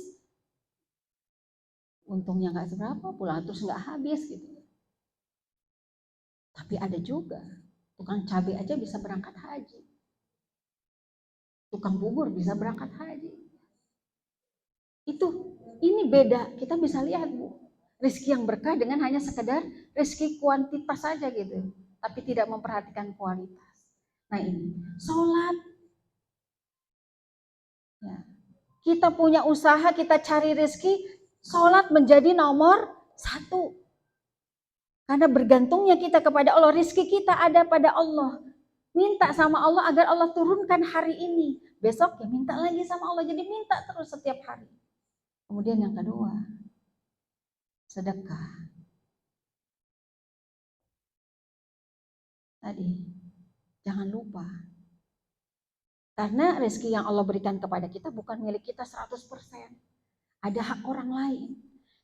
untungnya nggak seberapa, pulang terus nggak habis gitu. Tapi ada juga tukang cabai aja bisa berangkat haji, tukang bubur bisa berangkat haji. Ini beda. Kita bisa lihat, Bu, rezeki yang berkah dengan hanya sekedar rezeki kuantitas saja gitu, tapi tidak memperhatikan kualitas. Nah ini, sholat. Ya. Kita punya usaha, kita cari rezeki, sholat menjadi nomor 1. Karena bergantungnya kita kepada Allah, rezeki kita ada pada Allah. Minta sama Allah agar Allah turunkan hari ini. Besok ya minta lagi sama Allah, jadi minta terus setiap hari. Kemudian yang kedua, sedekah. Tadi, jangan lupa. Karena rezeki yang Allah berikan kepada kita bukan milik kita 100%. Ada hak orang lain.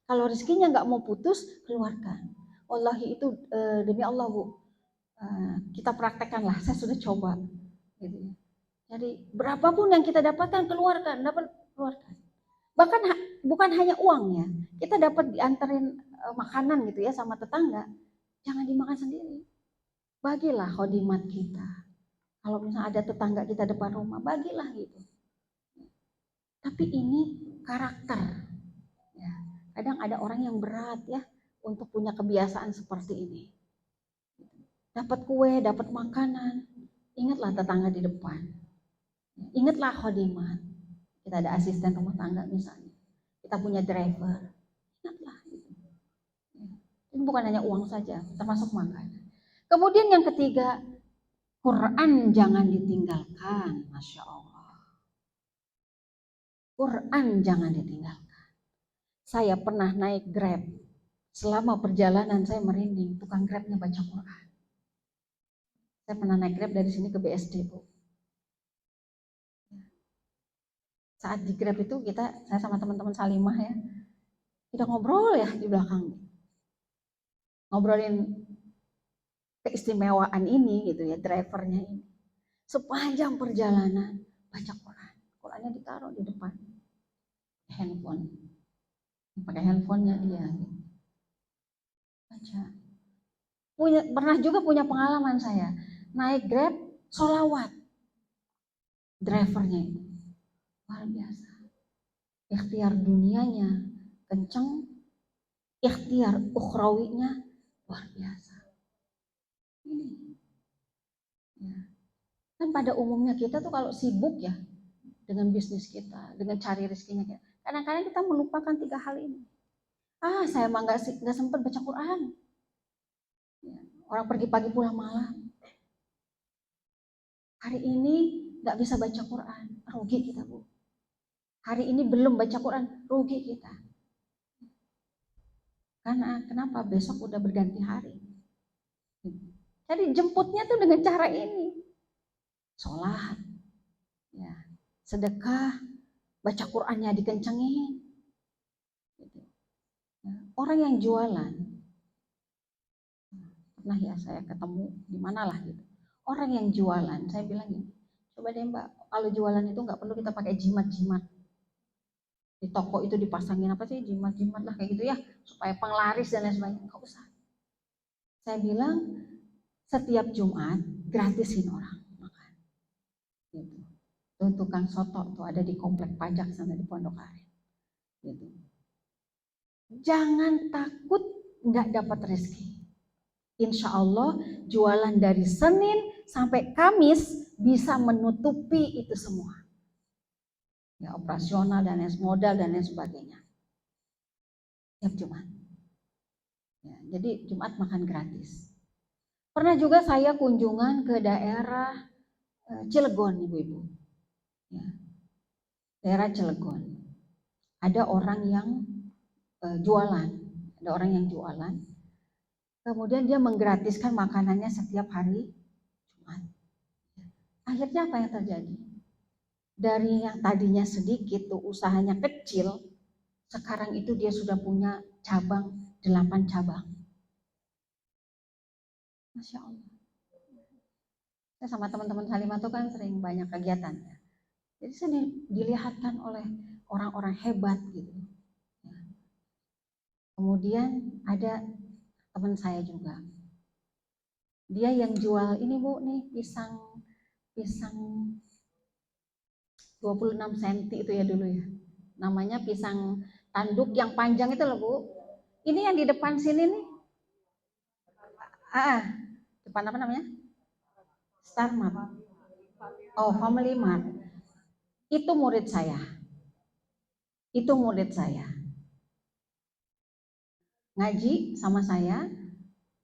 Kalau rezekinya nggak mau putus, keluarkan. Wallahi itu demi Allah, Bu. Kita praktekkanlah, saya sudah coba. Gitu. Jadi berapapun yang kita dapatkan, keluarkan. Bahkan bukan hanya uangnya. Kita dapat dianterin makanan gitu ya sama tetangga. Jangan dimakan sendiri. Bagilah khodimat kita. Kalau misalnya ada tetangga kita depan rumah, bagilah gitu. Tapi ini karakter. Ya, kadang ada orang yang berat ya untuk punya kebiasaan seperti ini. Dapat kue, dapat makanan, Ingatlah tetangga di depan. Ingatlah khodimat. Kita ada asisten rumah tangga misalnya. Kita punya driver. Ingatlah. Ini bukan hanya uang saja, termasuk makan. Kemudian yang ketiga, Quran jangan ditinggalkan. Masya Allah. Quran jangan ditinggalkan. Saya pernah naik Grab. Selama perjalanan saya merinding, tukang Grabnya baca Quran. Saya pernah naik Grab dari sini ke BSD, Bu. Saat di Grab itu saya sama teman-teman Salimah ya, kita ngobrol ya di belakang. Ngobrolin keistimewaan ini gitu ya, drivernya ini. Sepanjang perjalanan baca Quran. Qurannya ditaruh di depan handphone. Pakai handphonenya dia. Baca. Pernah juga punya pengalaman saya. Naik Grab, sholawat. Drivernya itu. Luar biasa. Ikhtiar dunianya kenceng. Ikhtiar ukhrawinya luar biasa. Ini. Ya. Kan pada umumnya kita tuh kalau sibuk ya dengan bisnis kita, dengan cari rezekinya kita, kadang-kadang kita melupakan 3 hal ini. Saya emang nggak sempat baca Quran. Ya. Orang pergi pagi pulang malam. Hari ini nggak bisa baca Quran, rugi kita, Bu. Hari ini belum baca Quran, rugi kita. Karena kenapa? Besok udah berganti hari. Jadi jemputnya tuh dengan cara ini. Sholat, ya, sedekah, baca Qurannya dikencengin. Ya, orang yang jualan, pernah ya saya ketemu di mana lah gitu. Orang yang jualan, saya bilang gini, coba deh Mbak, kalau jualan itu nggak perlu kita pakai jimat-jimat. Di toko itu dipasangin apa sih, jimat-jimat lah kayak gitu ya, supaya penglaris dan lain sebagainya, nggak usah. Saya bilang setiap Jumat gratisin orang makan. Gitu. Tuh tukang soto tuh ada di komplek pajak sana di Pondok Aren. Gitu. Jangan takut nggak dapat rezeki. Insya Allah jualan dari Senin sampai Kamis bisa menutupi itu semua. Ya, operasional dan modal dan lain sebagainya. Tiap Jumat. Ya, jadi Jumat makan gratis. Pernah juga saya kunjungan ke daerah Cilegon, ibu-ibu. Ya. Daerah Cilegon. Ada orang yang jualan. Ada orang yang jualan. Kemudian dia menggratiskan makanannya setiap hari Jumat. Akhirnya apa yang terjadi? Dari yang tadinya sedikit tuh usahanya kecil, sekarang itu dia sudah punya 8 cabang. Masya Allah. Saya sama teman-teman Salimah tuh kan sering banyak kegiatan. Jadi saya dilihatkan oleh orang-orang hebat gitu. Kemudian ada teman saya juga. Dia yang jual ini Bu nih pisang 26 cm itu ya dulu ya. Namanya pisang tanduk yang panjang itu loh Bu. Ini yang di depan sini nih. Depan apa namanya? Star Mart. Oh, Family Mart. Itu murid saya. Ngaji sama saya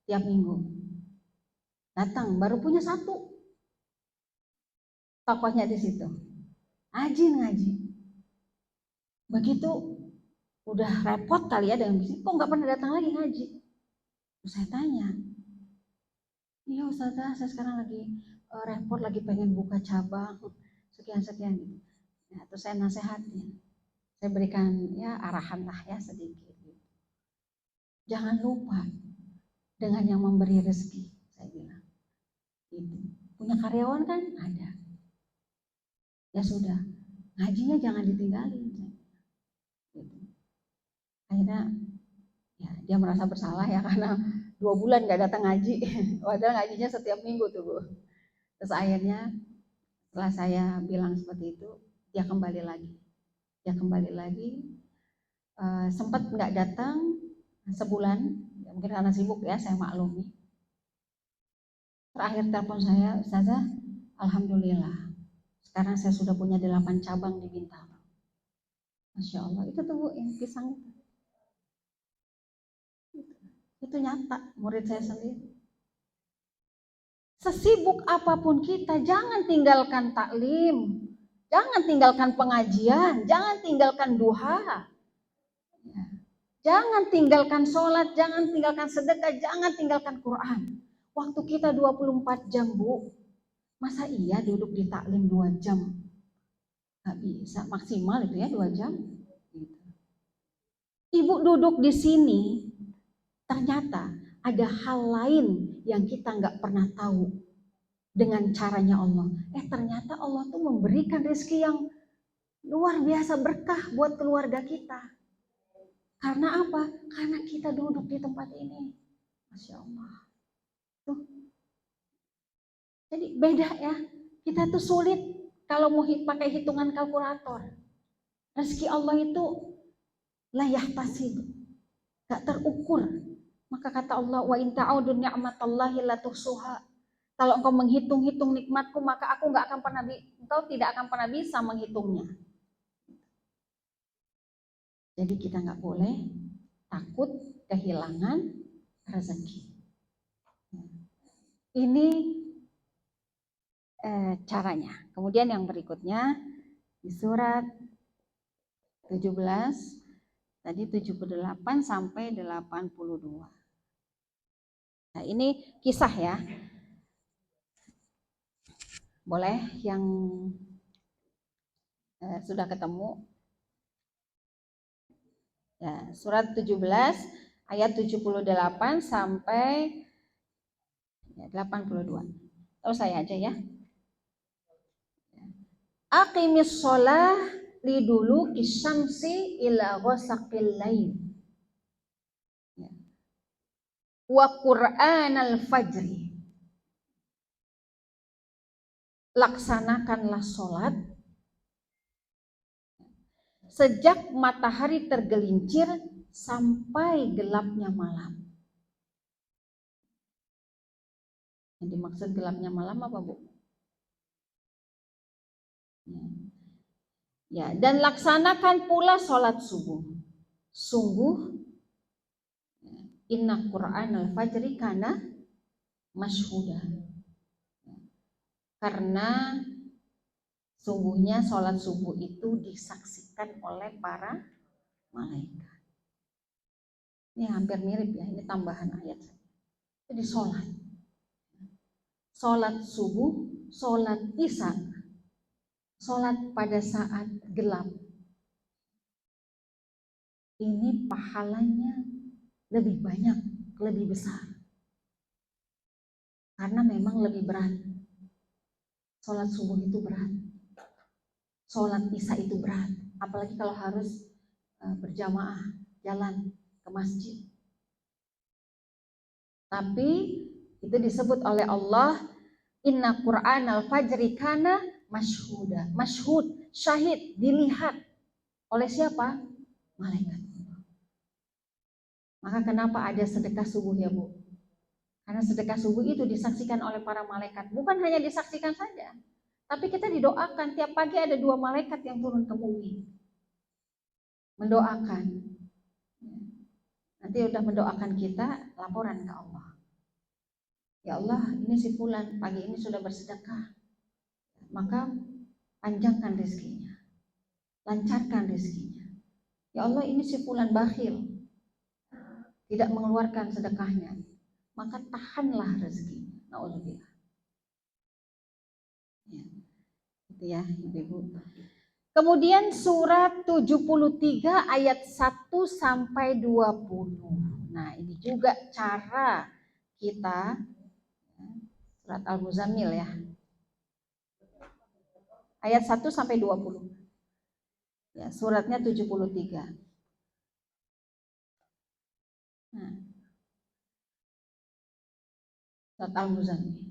tiap minggu. Datang, baru punya 1. Tokohnya di situ. Ngaji. Begitu udah repot kali ya dengan bisnis, kok nggak pernah datang lagi ngaji? Terus saya tanya, iya Ustazah, saya sekarang lagi repot, lagi pengen buka cabang, sekian gitu. Ya, terus saya nasihatin, saya berikan ya arahan lah ya sedikit. Jangan lupa dengan yang memberi rezeki, saya bilang. Gitu. Punya karyawan kan? Ada. Ya sudah, ngajinya jangan ditinggalin. Gitu. Akhirnya ya dia merasa bersalah ya karena 2 bulan gak datang ngaji. Padahal ngajinya setiap minggu tuh Bu. Terus akhirnya setelah saya bilang seperti itu, dia kembali lagi. Sempat nggak datang sebulan, ya mungkin karena sibuk ya, saya maklumi. Terakhir telepon saya, Ustazah, Alhamdulillah. Sekarang saya sudah punya 8 cabang di Bintaro. Masya Allah, itu tuh Bu, yang pisang itu nyata, murid saya sendiri. Sesibuk apapun kita, jangan tinggalkan taklim, jangan tinggalkan pengajian, jangan tinggalkan duha, jangan tinggalkan sholat, jangan tinggalkan sedekah, jangan tinggalkan Quran. Waktu kita 24 jam Bu, masa iya duduk di taklim 2 jam? Gak bisa, maksimal itu ya 2 jam. Ibu duduk di sini, ternyata ada hal lain yang kita nggak pernah tahu dengan caranya Allah. Ternyata Allah tuh memberikan rezeki yang luar biasa berkah buat keluarga kita. Karena apa? Karena kita duduk di tempat ini. Masya Allah. Tuh. Jadi beda ya. Kita tuh sulit kalau mau pakai hitungan kalkulator. Rezeki Allah itu la yahtasib, gak terukur. Maka kata Allah, wa in ta'udu ni'matallahi la tuhsuha. Kalau engkau menghitung-hitung nikmatku, maka aku engkau tidak akan pernah bisa menghitungnya. Jadi kita nggak boleh takut kehilangan rezeki. Ini caranya. Kemudian yang berikutnya di surat 17 tadi 78 sampai 82. Nah, ini kisah ya. Boleh yang sudah ketemu? Ya, surat 17 ayat 78 sampai 82. Tahu saya aja ya. Aqimis shalah lidulu kisyamsi ila ghasaqil lail. Wa Qur'anal fajri. Laksanakanlah sholat sejak matahari tergelincir sampai gelapnya malam. Yang dimaksud gelapnya malam apa Bu? Ya, dan laksanakan pula sholat subuh. Sungguh inna Qur'anal fajri kana masyhuda. Karena sungguhnya sholat subuh itu disaksikan oleh para malaikat. Ini hampir mirip ya, ini tambahan ayat. Jadi sholat subuh, sholat isya, sholat pada saat gelap. Ini pahalanya lebih banyak, lebih besar. Karena memang lebih berat. Sholat subuh itu berat. Sholat isya itu berat. Apalagi kalau harus berjamaah, jalan ke masjid. Tapi itu disebut oleh Allah, inna Qur'anal fajri kana masyhuda. Masyhud, syahid, dilihat oleh siapa? Malaikat. Maka kenapa ada sedekah subuh ya Bu? Karena sedekah subuh itu disaksikan oleh para malaikat. Bukan hanya disaksikan saja, tapi kita didoakan. Tiap pagi ada 2 malaikat yang turun ke bumi mendoakan. Nanti udah mendoakan kita, laporan ke Allah. Ya Allah, ini si fulan pagi ini sudah bersedekah, maka panjangkan rezekinya, lancarkan rezekinya. Ya Allah, ini si fulan bakhil, tidak mengeluarkan sedekahnya, maka tahanlah rezekinya. Nauzubillah. Ya, itu ya Ibu. Kemudian surat 73 ayat 1 sampai 20. Nah, ini juga cara kita, surat Al-Muzammil ya. Ayat 1 sampai 20. Ya, suratnya 73. Nah, surat Al-Muzammil.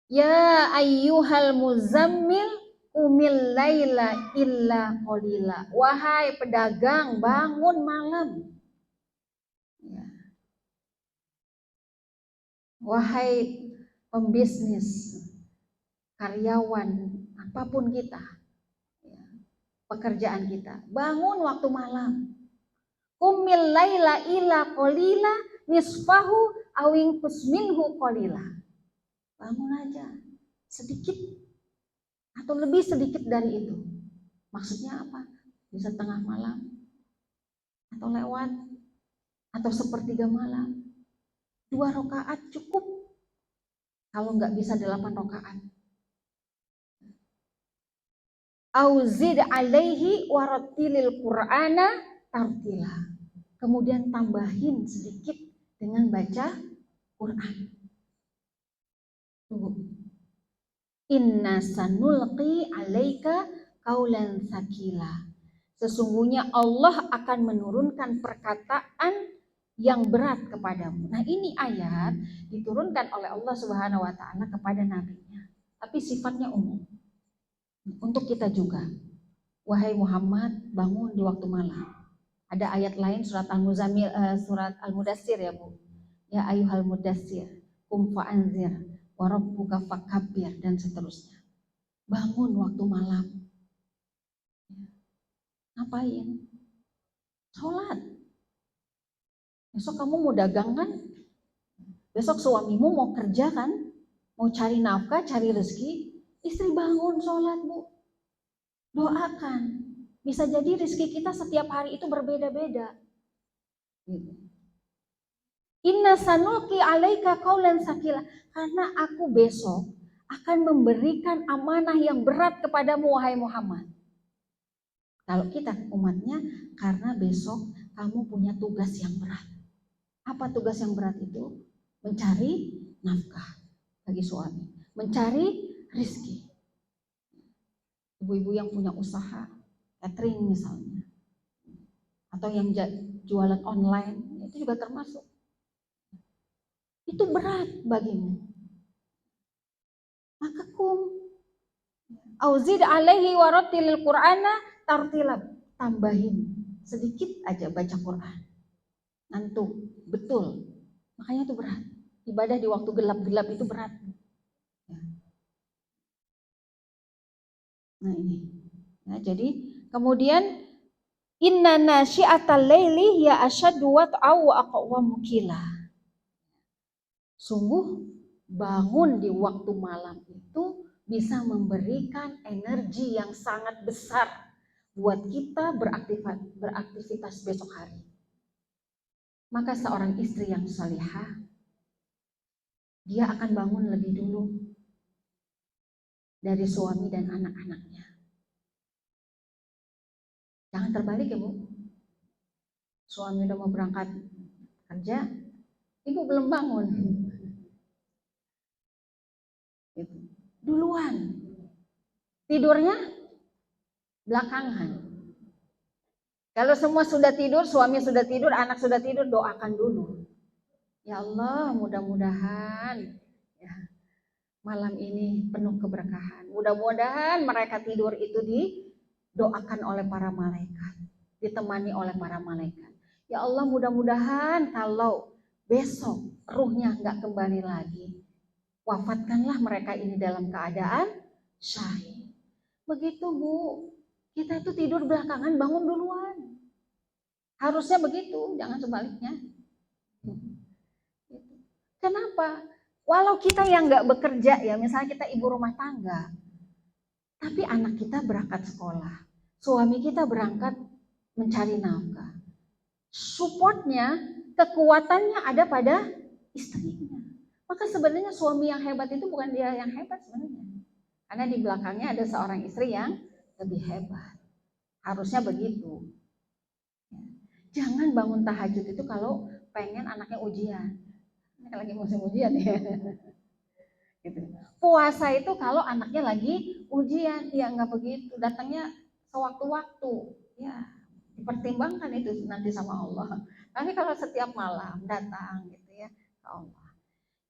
Ya ayyuhal muzammil umil laila illa qalila. Wahai pedagang, bangun malam. Ya. Wahai pembisnis, karyawan, apapun kita, ya, pekerjaan kita, bangun waktu malam. Qumil laila ila qalila nisfahu awing kusminhu qalila. Bangun aja sedikit atau lebih sedikit dari itu. Maksudnya apa? Bisa tengah malam atau lewat atau sepertiga malam. 2 rakaat cukup. Kalau nggak bisa 8 rakaat. Auzid alaihi warattilil Qur'ana tartila. Kemudian tambahin sedikit dengan baca Quran. Tunggu. Inna sanulqi alaika qaulan tsaqila. Sesungguhnya Allah akan menurunkan perkataan yang berat kepadamu. Nah, ini ayat diturunkan oleh Allah Subhanahu wa taala kepada nabinya, tapi sifatnya umum. Untuk kita juga. Wahai Muhammad, bangun di waktu malam. Ada ayat lain surat Al-Muzammil, surat Al-Mudassir ya Bu. Ya ayyuhal mudassir, qum fa'anzir, wa rabbuka fakabbir, dan seterusnya. Bangun waktu malam. Ngapain? Sholat. Besok kamu mau dagang kan? Besok suamimu mau kerja kan? Mau cari nafkah, cari rezeki. Istri bangun sholat Bu. Doakan. Bisa jadi rezeki kita setiap hari itu berbeda-beda. Inna sanulqi alaika qaulan tsaqila. Karena aku besok akan memberikan amanah yang berat kepadamu wahai Muhammad. Kalau kita umatnya, karena besok kamu punya tugas yang berat. Apa tugas yang berat itu? Mencari nafkah bagi suami, mencari rezeki. Ibu-ibu yang punya usaha catering misalnya, atau yang jualan online, itu juga termasuk. Itu berat bagimu. Maka auzid alaihi warattilil Qur'ana tartila. Tambahin sedikit aja baca Quran. Ngantuk, betul. Makanya itu berat. Ibadah di waktu gelap-gelap itu berat. Nah ini. Nah, jadi kemudian inna nasyi'atal laili ya asyaddu wat'aw wa aqwamu qila. Sungguh bangun di waktu malam itu bisa memberikan energi yang sangat besar buat kita beraktivitas besok hari. Maka seorang istri yang salihah, dia akan bangun lebih dulu dari suami dan anak-anaknya. Jangan terbalik ya Bu. Suami udah mau berangkat kerja, ibu belum bangun. Duluan. Tidurnya belakangan. Kalau semua sudah tidur, suami sudah tidur, anak sudah tidur, doakan dulu. Ya Allah, mudah-mudahan ya, malam ini penuh keberkahan. Mudah-mudahan mereka tidur itu didoakan oleh para malaikat, ditemani oleh para malaikat. Ya Allah, mudah-mudahan kalau besok ruhnya nggak kembali lagi, wafatkanlah mereka ini dalam keadaan syahid. Begitu Bu, kita itu tidur belakangan, bangun duluan. Harusnya begitu, jangan sebaliknya. Kenapa? Walau kita yang nggak bekerja ya, misalnya kita ibu rumah tangga, tapi anak kita berangkat sekolah, suami kita berangkat mencari nafkah. Supportnya, kekuatannya ada pada istrinya. Maka sebenarnya suami yang hebat itu bukan dia yang hebat sebenarnya. Karena di belakangnya ada seorang istri yang lebih hebat. Harusnya begitu. Jangan bangun tahajud itu kalau pengen anaknya ujian. Ini lagi musim ujian ya. Gitu. Puasa itu kalau anaknya lagi ujian, ya nggak begitu. Datangnya sewaktu-waktu. Ya, dipertimbangkan itu nanti sama Allah. Tapi kalau setiap malam datang gitu ya ke Allah.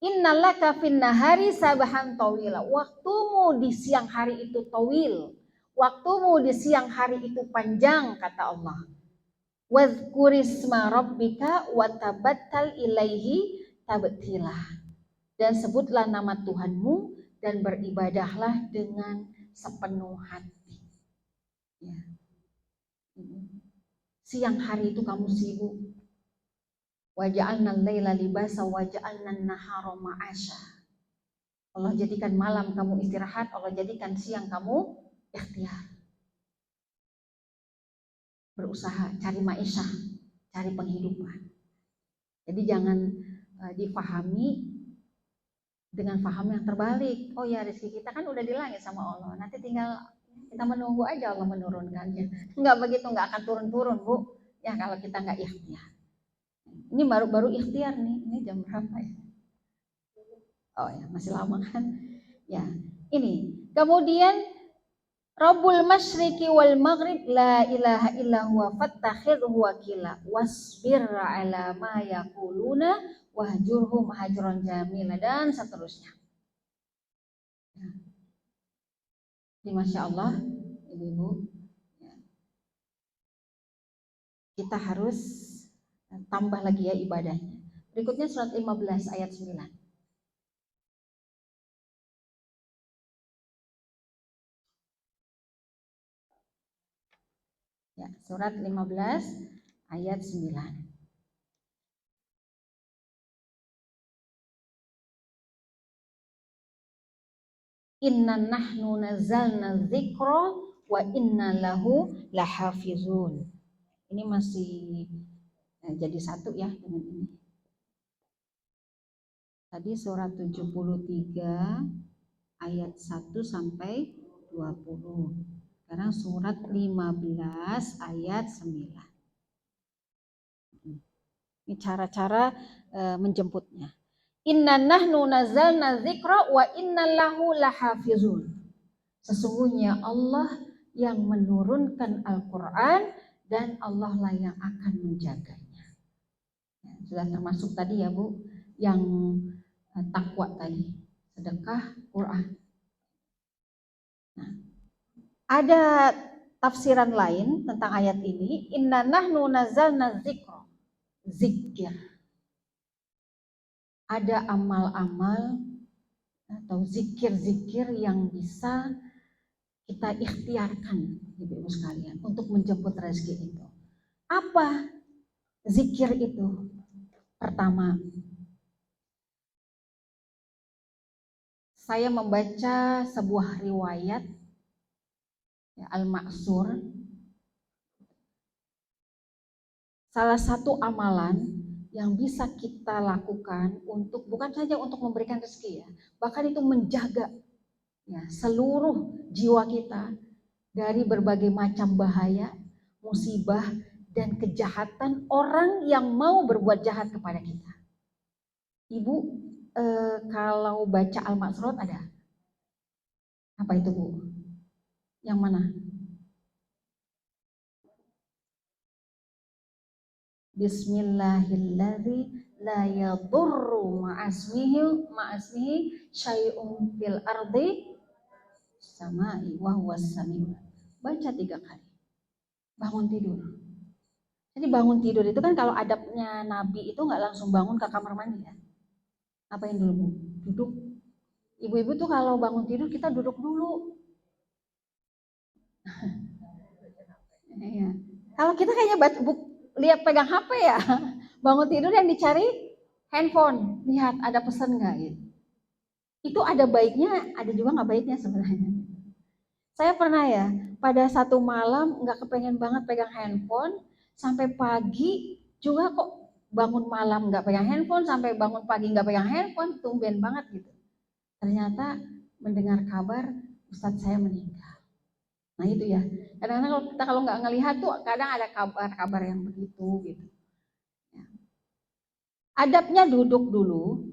Innalaka fin nahari sabahan tawila. Waktumu di siang hari itu tawil. Waktumu di siang hari itu panjang, kata Allah. Wadhkurisma rabbika watabattal ilaihi tabtila. Dan sebutlah nama Tuhanmu dan beribadahlah dengan sepenuh hati. Ya. Siang hari itu kamu sibuk. Waja'alna al-laila libasa waja'alna an-nahara ma'asha. Allah jadikan malam kamu istirahat, Allah jadikan siang kamu ikhtiar. Berusaha cari ma'isyah, cari penghidupan. Jadi jangan difahami dengan paham yang terbalik. Oh ya, rezeki kita kan udah di langit sama Allah. Nanti tinggal kita menunggu aja Allah menurunkannya. Enggak begitu, enggak akan turun-turun, Bu. Ya kalau kita enggak ikhtiar. Ini baru ikhtiar nih. Ini jam berapa ya? Oh ya, masih lama kan? Ya, ini. Kemudian Rabbul masyriqi wal maghrib la ilaha illa huwa fattakhidhu wakila wasbir ala ma yaquluna wahjurhum hajran jamila dan seterusnya. Jadi Masya Allah, Ibu-ibu, kita harus tambah lagi ya ibadahnya. Berikutnya surat 15 ayat 9. Ya, surat 15 ayat 9. Inna nahnu nazzalna dzikra wa inna lahu lahafizun. Ini masih jadi satu ya dengan ini. Tadi surat 73 ayat 1 sampai 20. Sekarang surat 15 ayat 9. Ini cara-cara menjemputnya. Inna nahnu nazzalna dzikra wa inna lahu lahafizun. Sesungguhnya Allah yang menurunkan Al-Quran dan Allah lah yang akan menjaganya. Ya, sudah termasuk tadi ya Bu, yang takwa tadi, sedekah Quran. Nah, ada tafsiran lain tentang ayat ini, inna nahnu nazzalna dzikra, zikir. Ada amal-amal atau zikir-zikir yang bisa kita ikhtiarkan, Ibu sekalian, untuk menjemput rezeki itu. Apa zikir itu? Pertama, saya membaca sebuah riwayat ya, Al-Ma'sur. Salah satu amalan yang bisa kita lakukan untuk bukan saja untuk memberikan rezeki ya, bahkan itu menjaga ya, seluruh jiwa kita dari berbagai macam bahaya, musibah, dan kejahatan orang yang mau berbuat jahat kepada kita. Ibu, kalau baca Al-Ma'sur ada? Apa itu Bu? Yang mana? Bismillahilladzi la yadurru ma'asmihi syai'un fil ardi samai wa huwas samiu. Baca 3 kali. Bangun tidur. Jadi bangun tidur itu kan kalau adabnya Nabi itu nggak langsung bangun ke kamar mandi ya. Apain dulu Bu? Duduk. Ibu-ibu tuh kalau bangun tidur kita duduk dulu. Ya. Kalau kita kayaknya lihat pegang HP ya. Bangun tidur yang dicari handphone. Lihat ada pesan nggak gitu. Itu ada baiknya, ada juga nggak baiknya sebenarnya. Saya pernah ya, pada satu malam nggak kepengen banget pegang handphone, sampai pagi juga kok bangun malam nggak pegang handphone, sampai bangun pagi nggak pegang handphone, tumben banget gitu. Ternyata mendengar kabar Ustadz saya meninggal. Nah itu ya, kadang-kadang kalau nggak ngelihat tuh kadang ada kabar-kabar yang begitu gitu. Ya. Adabnya duduk dulu,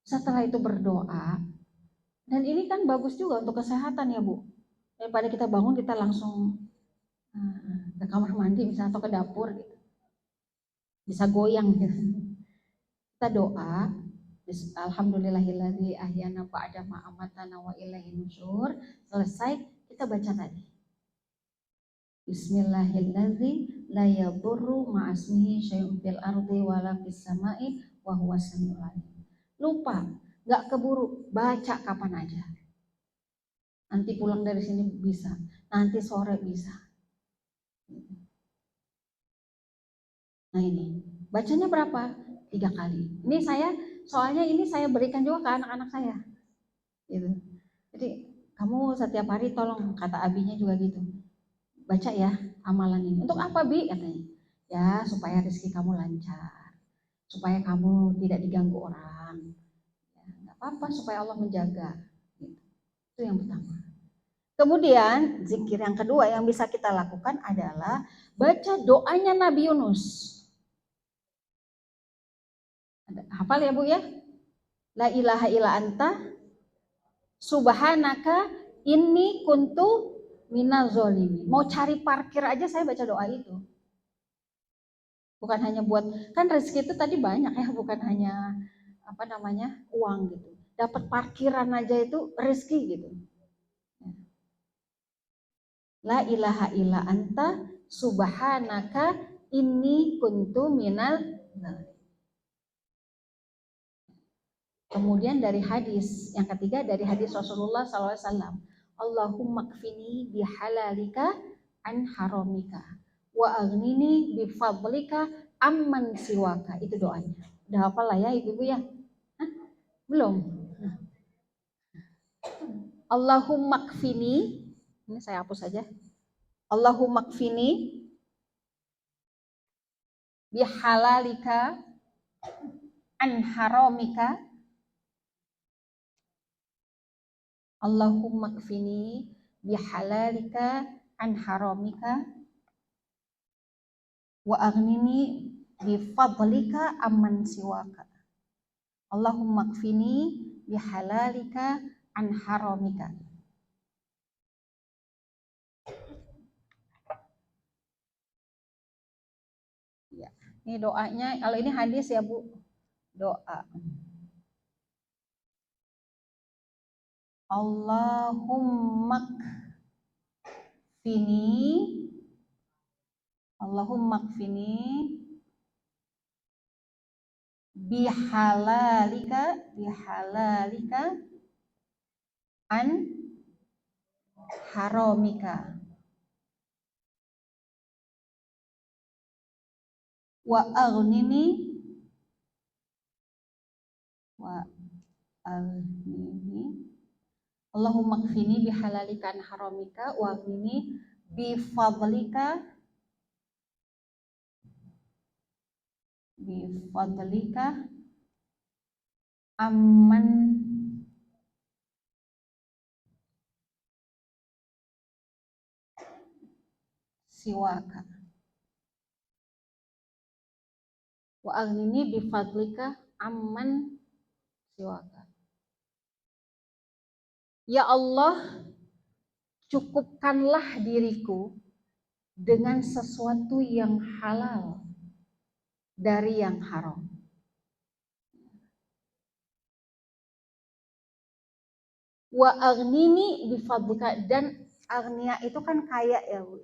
setelah itu berdoa, dan ini kan bagus juga untuk kesehatan ya Bu. Daripada kita bangun kita langsung ke kamar mandi misalnya atau ke dapur gitu. Bisa goyang gitu. Kita doa, alhamdulillahilladzi ahyana ba'da ma amatana wa ilaihin nusyur. Selesai kita baca tadi. Bismillahilladzi la yadurru ma'asmihi syai'un fil ardi wala fis sama'i wa huwas samiul alim. Lupa nggak keburu, baca kapan aja. Nanti pulang dari sini bisa, nanti sore bisa. Nah ini, bacanya berapa? 3 kali. Ini soalnya ini saya berikan juga ke anak-anak saya. Gitu. Jadi kamu setiap hari tolong, kata abinya juga gitu, baca ya amalan ini. Untuk apa, Bi? Katanya. Ya supaya rezeki kamu lancar, supaya kamu tidak diganggu orang. Ya, nggak apa-apa, supaya Allah menjaga. Gitu. Itu yang pertama. Kemudian zikir yang kedua yang bisa kita lakukan adalah baca doanya Nabi Yunus. Hafal ya Bu ya? La ilaha illa anta subhanaka inni kuntu minaz zalimin. Mau cari parkir aja saya baca doa itu. Bukan hanya buat, kan rezeki itu tadi banyak ya, bukan hanya uang gitu. Dapat parkiran aja itu rezeki gitu. La ilaha illa anta subhanaka inni kuntu minal zalimin. Kemudian dari hadis yang ketiga, dari hadis Rasulullah SAW, Allahumma kfini bihalalika an haramika wa aghnini bifadlika amman siwaka. Itu doanya. Udah hafal lah ya ibu-ibu ya? Hah? Belum? Allahumma kfini, ini saya hapus saja. Allahumma kfini bihalalika an haramika. Allahumma kfini bihalalika an haramika wa aghnini bifadlika amman siwaka. Allahumma kfini bihalalika an haramika. Ya, ini doanya. Kalau ini hadis ya Bu, doa. Allahumma kfini bihalalika an haramika wa aghnini Allahumma kfini bihalalika an haramika wa aghnini bifadlika amman siwaka. Wa aghnini bifadlika amman siwaka. Ya Allah, cukupkanlah diriku dengan sesuatu yang halal dari yang haram. Wa aghnini bifadlika, dan agnia itu kan kaya ya Bu.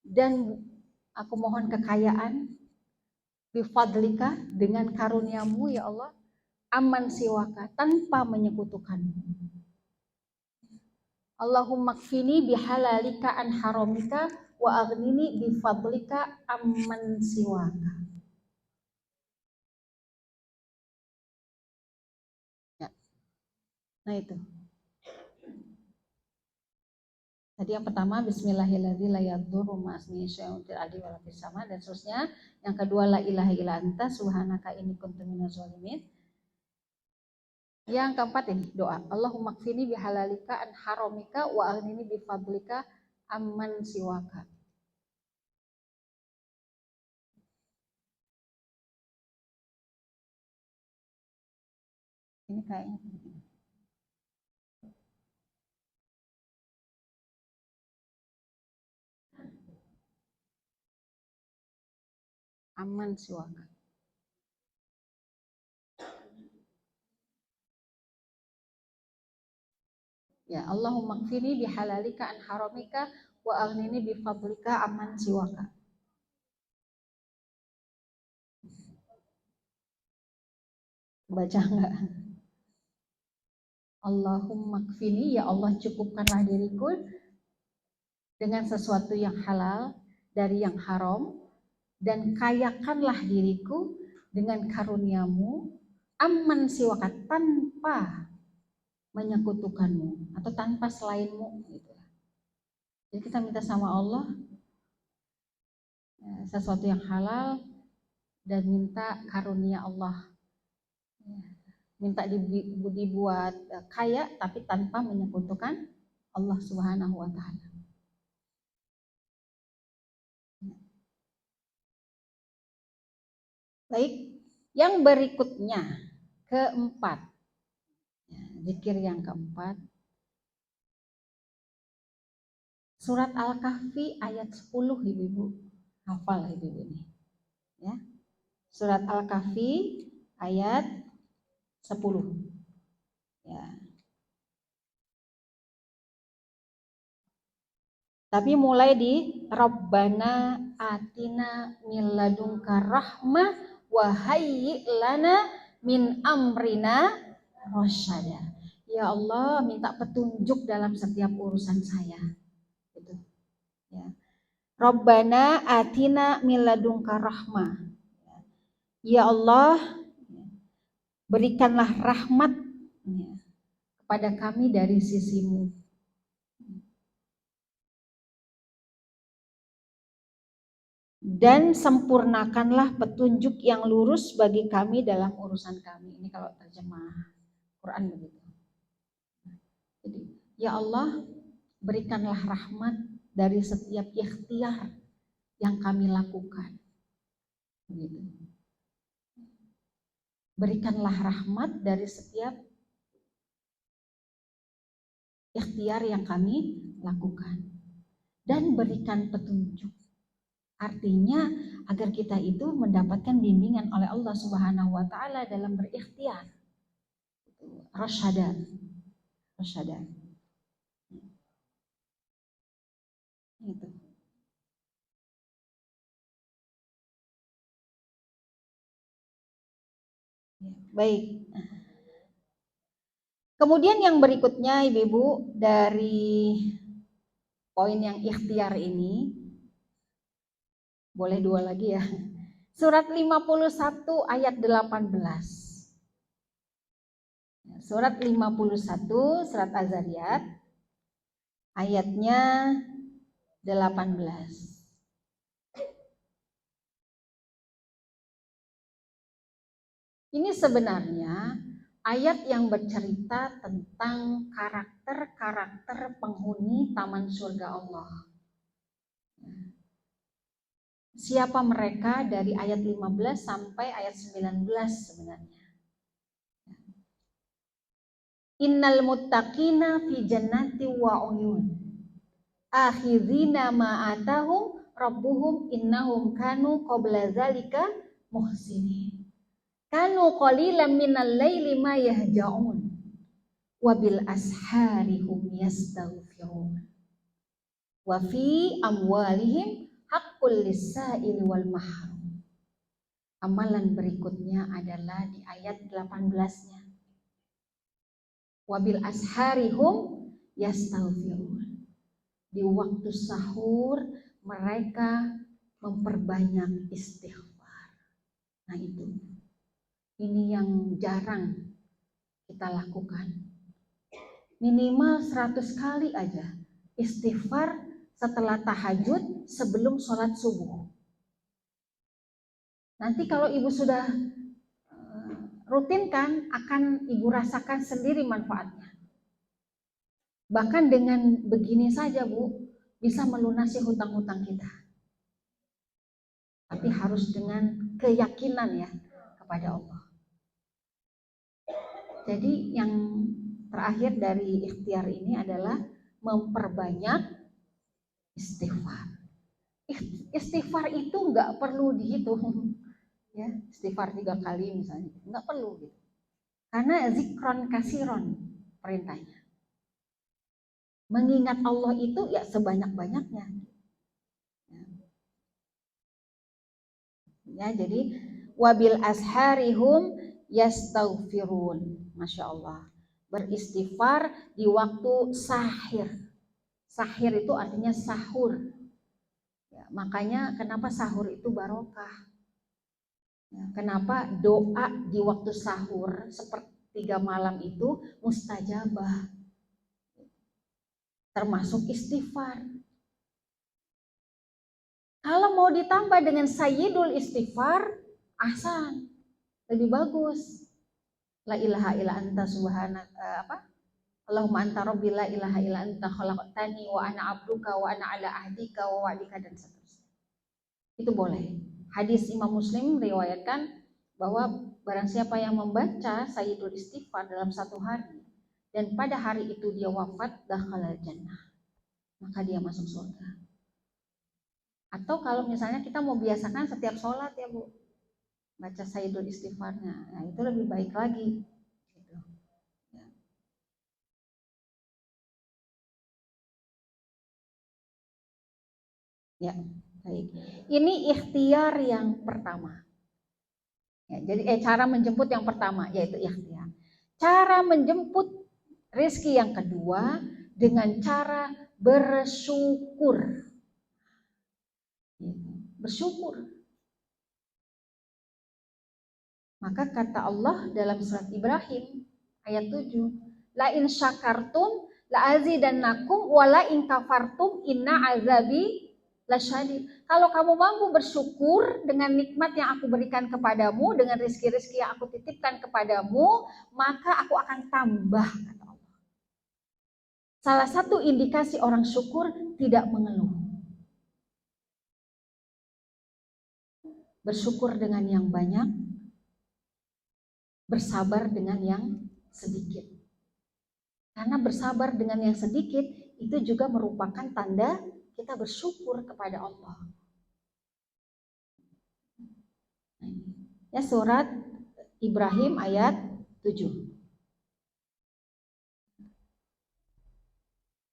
Dan aku mohon kekayaan bifadlika, dengan karuniamu ya Allah, aman siwaka, tanpa menyekutukanmu. Allahumma kfini bihalalika an haramika wa aghnini bifadlika amman siwaka. Ya. Nah itu. Tadi yang pertama bismillahirrahmanirrahim la yadurru ma'asmihi syai'un fil ardi wala fis sama, dan seterusnya. Yang kedua la ilaha illa anta subhanaka inni kuntu minaz zalimin. Yang keempat ini doa Allahumma kfini bihalalika an haramika wa aghnini bifadlika amman siwaka. Ini kayaknya aman siwaka. Ya, Allahumma kfini bihalalika an haramika wa aghnini bifadlika amman siwaka. Baca enggak? Allahumma kfini, ya Allah cukupkanlah diriku dengan sesuatu yang halal dari yang haram, dan kayakanlah diriku dengan karuniamu, amman siwaka, tanpa menyekutukanmu atau tanpa selainmu gitu. Jadi kita minta sama Allah sesuatu yang halal dan minta karunia Allah, minta dibuat kaya tapi tanpa menyekutukan Allah Subhanahu wa Ta'ala. Baik, yang berikutnya keempat, zikir yang keempat, surat Al-Kahfi ayat 10, ibu-ibu hafal ibu-ibu ini ya. Surat Al-Kahfi ayat 10 ya. Tapi mulai di Rabbana atina min ladunka rahmah wa hayyi lana min amrina rasyada. Ya Allah, minta petunjuk dalam setiap urusan saya. Gitu. Ya. Rabbana atina min ladunka rahmah. Ya Allah, berikanlah rahmat kepada kami dari sisimu. Dan sempurnakanlah petunjuk yang lurus bagi kami dalam urusan kami. Ini kalau terjemah Quran begitu. Jadi, ya Allah, berikanlah rahmat dari setiap ikhtiar yang kami lakukan. Begitu. Berikanlah rahmat dari setiap ikhtiar yang kami lakukan. Dan berikan petunjuk. Artinya agar kita itu mendapatkan bimbingan oleh Allah Subhanahu wa Ta'ala dalam berikhtiar. Rasyada. Gitu. Baik. Kemudian yang berikutnya ibu-ibu dari poin yang ikhtiar ini, boleh dua lagi ya. Surat 51 ayat 18. Surat 51 surat Az-Zariyat ayatnya 18. Ini sebenarnya ayat yang bercerita tentang karakter-karakter penghuni taman surga Allah. Siapa mereka dari ayat 15 sampai ayat 19 sebenarnya. Innal muttaqina fi jannati wa uyun. Akhizina ma atahum rabbuhum innahum kanu qabla dzalika muhsinin. Kanu qalilan minal laili ma yahja'un wa bil ashari hum yastaghfirun. Wa fi amwalihim haqqul lis-sa'ili wal mahrum. Amalan berikutnya adalah di ayat 18-nya. Wa bil ashari hum yastaghfirun. Di waktu sahur mereka memperbanyak istighfar. Nah itu. Ini yang jarang kita lakukan. Minimal 100 kali aja istighfar setelah tahajud sebelum sholat subuh. Nanti kalau ibu sudah rutinkan, akan ibu rasakan sendiri manfaatnya. Bahkan dengan begini saja Bu, bisa melunasi hutang-hutang kita. Tapi harus dengan keyakinan ya kepada Allah. Jadi yang terakhir dari ikhtiar ini adalah memperbanyak istighfar. Istighfar itu nggak perlu dihitung, ya istighfar 3 kali misalnya, nggak perlu gitu. Karena zikron kasiron perintahnya. Mengingat Allah itu ya sebanyak-banyaknya. Ya jadi wabil asharihum yastaghfirun, masya Allah. beristighfar di waktu sahir. Sahir itu artinya sahur. Ya, makanya kenapa sahur itu barokah. Ya, kenapa doa di waktu sahur sepertiga malam itu mustajabah. Termasuk istighfar. Kalau mau ditambah dengan sayyidul istighfar, ahsan, lebih bagus. La ilaha illa anta Allahumma anta rabbi la ilaha illa anta khalaqtani wa ana abduka wa ana ala ahdika wa wa'dika dan seterusnya. Itu boleh. Hadis Imam Muslim riwayatkan bahwa barang siapa yang membaca sayyidul istighfar dalam satu hari dan pada hari itu dia wafat, dakhalal jannah, maka dia masuk surga. Atau kalau misalnya kita mau biasakan setiap sholat ya Bu, baca sayyidul istighfarnya, nah itu lebih baik lagi. Gitu. Ya, baik. Ini ikhtiar yang pertama. Ya, jadi cara menjemput yang pertama yaitu ikhtiar. Cara menjemput rezeki yang kedua dengan cara bersyukur. Bersyukur. Maka kata Allah dalam surat Ibrahim ayat 7, la in syakartum la azidannakum wa la in kafartum inna azabi lasyadid. Kalau kamu mampu bersyukur dengan nikmat yang aku berikan kepadamu, dengan rezeki-rezeki yang aku titipkan kepadamu, maka aku akan tambah, kata Allah. Salah satu indikasi orang syukur tidak mengeluh. Bersyukur dengan yang banyak, bersabar dengan yang sedikit. Karena bersabar dengan yang sedikit itu juga merupakan tanda kita bersyukur kepada Allah. Ya, surat Ibrahim ayat 7.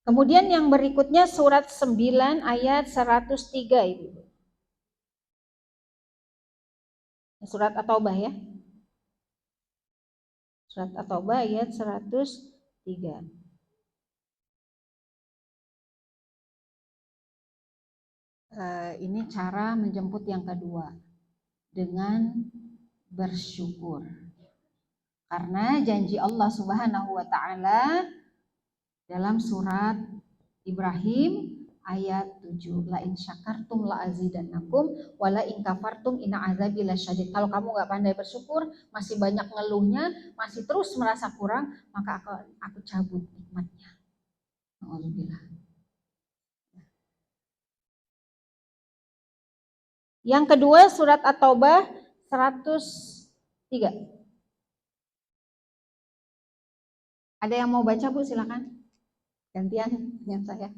Kemudian yang berikutnya surat 9 ayat 103 itu. Surat At-Taubah ya. Surat At-Taubah ayat 103. Ini cara menjemput yang kedua dengan bersyukur. Karena janji Allah Subhanahu wa taala dalam surat Ibrahim ayat 7, la in syakartum la azidannakum wa la in kafartum inna azabi lasyadid. Kalau kamu enggak pandai bersyukur, masih banyak ngeluhnya, masih terus merasa kurang, maka aku cabut nikmatnya. Alhamdulillah. Yang kedua surat At-Taubah 103. Ada yang mau baca Bu, silakan. Gantian dengan saya.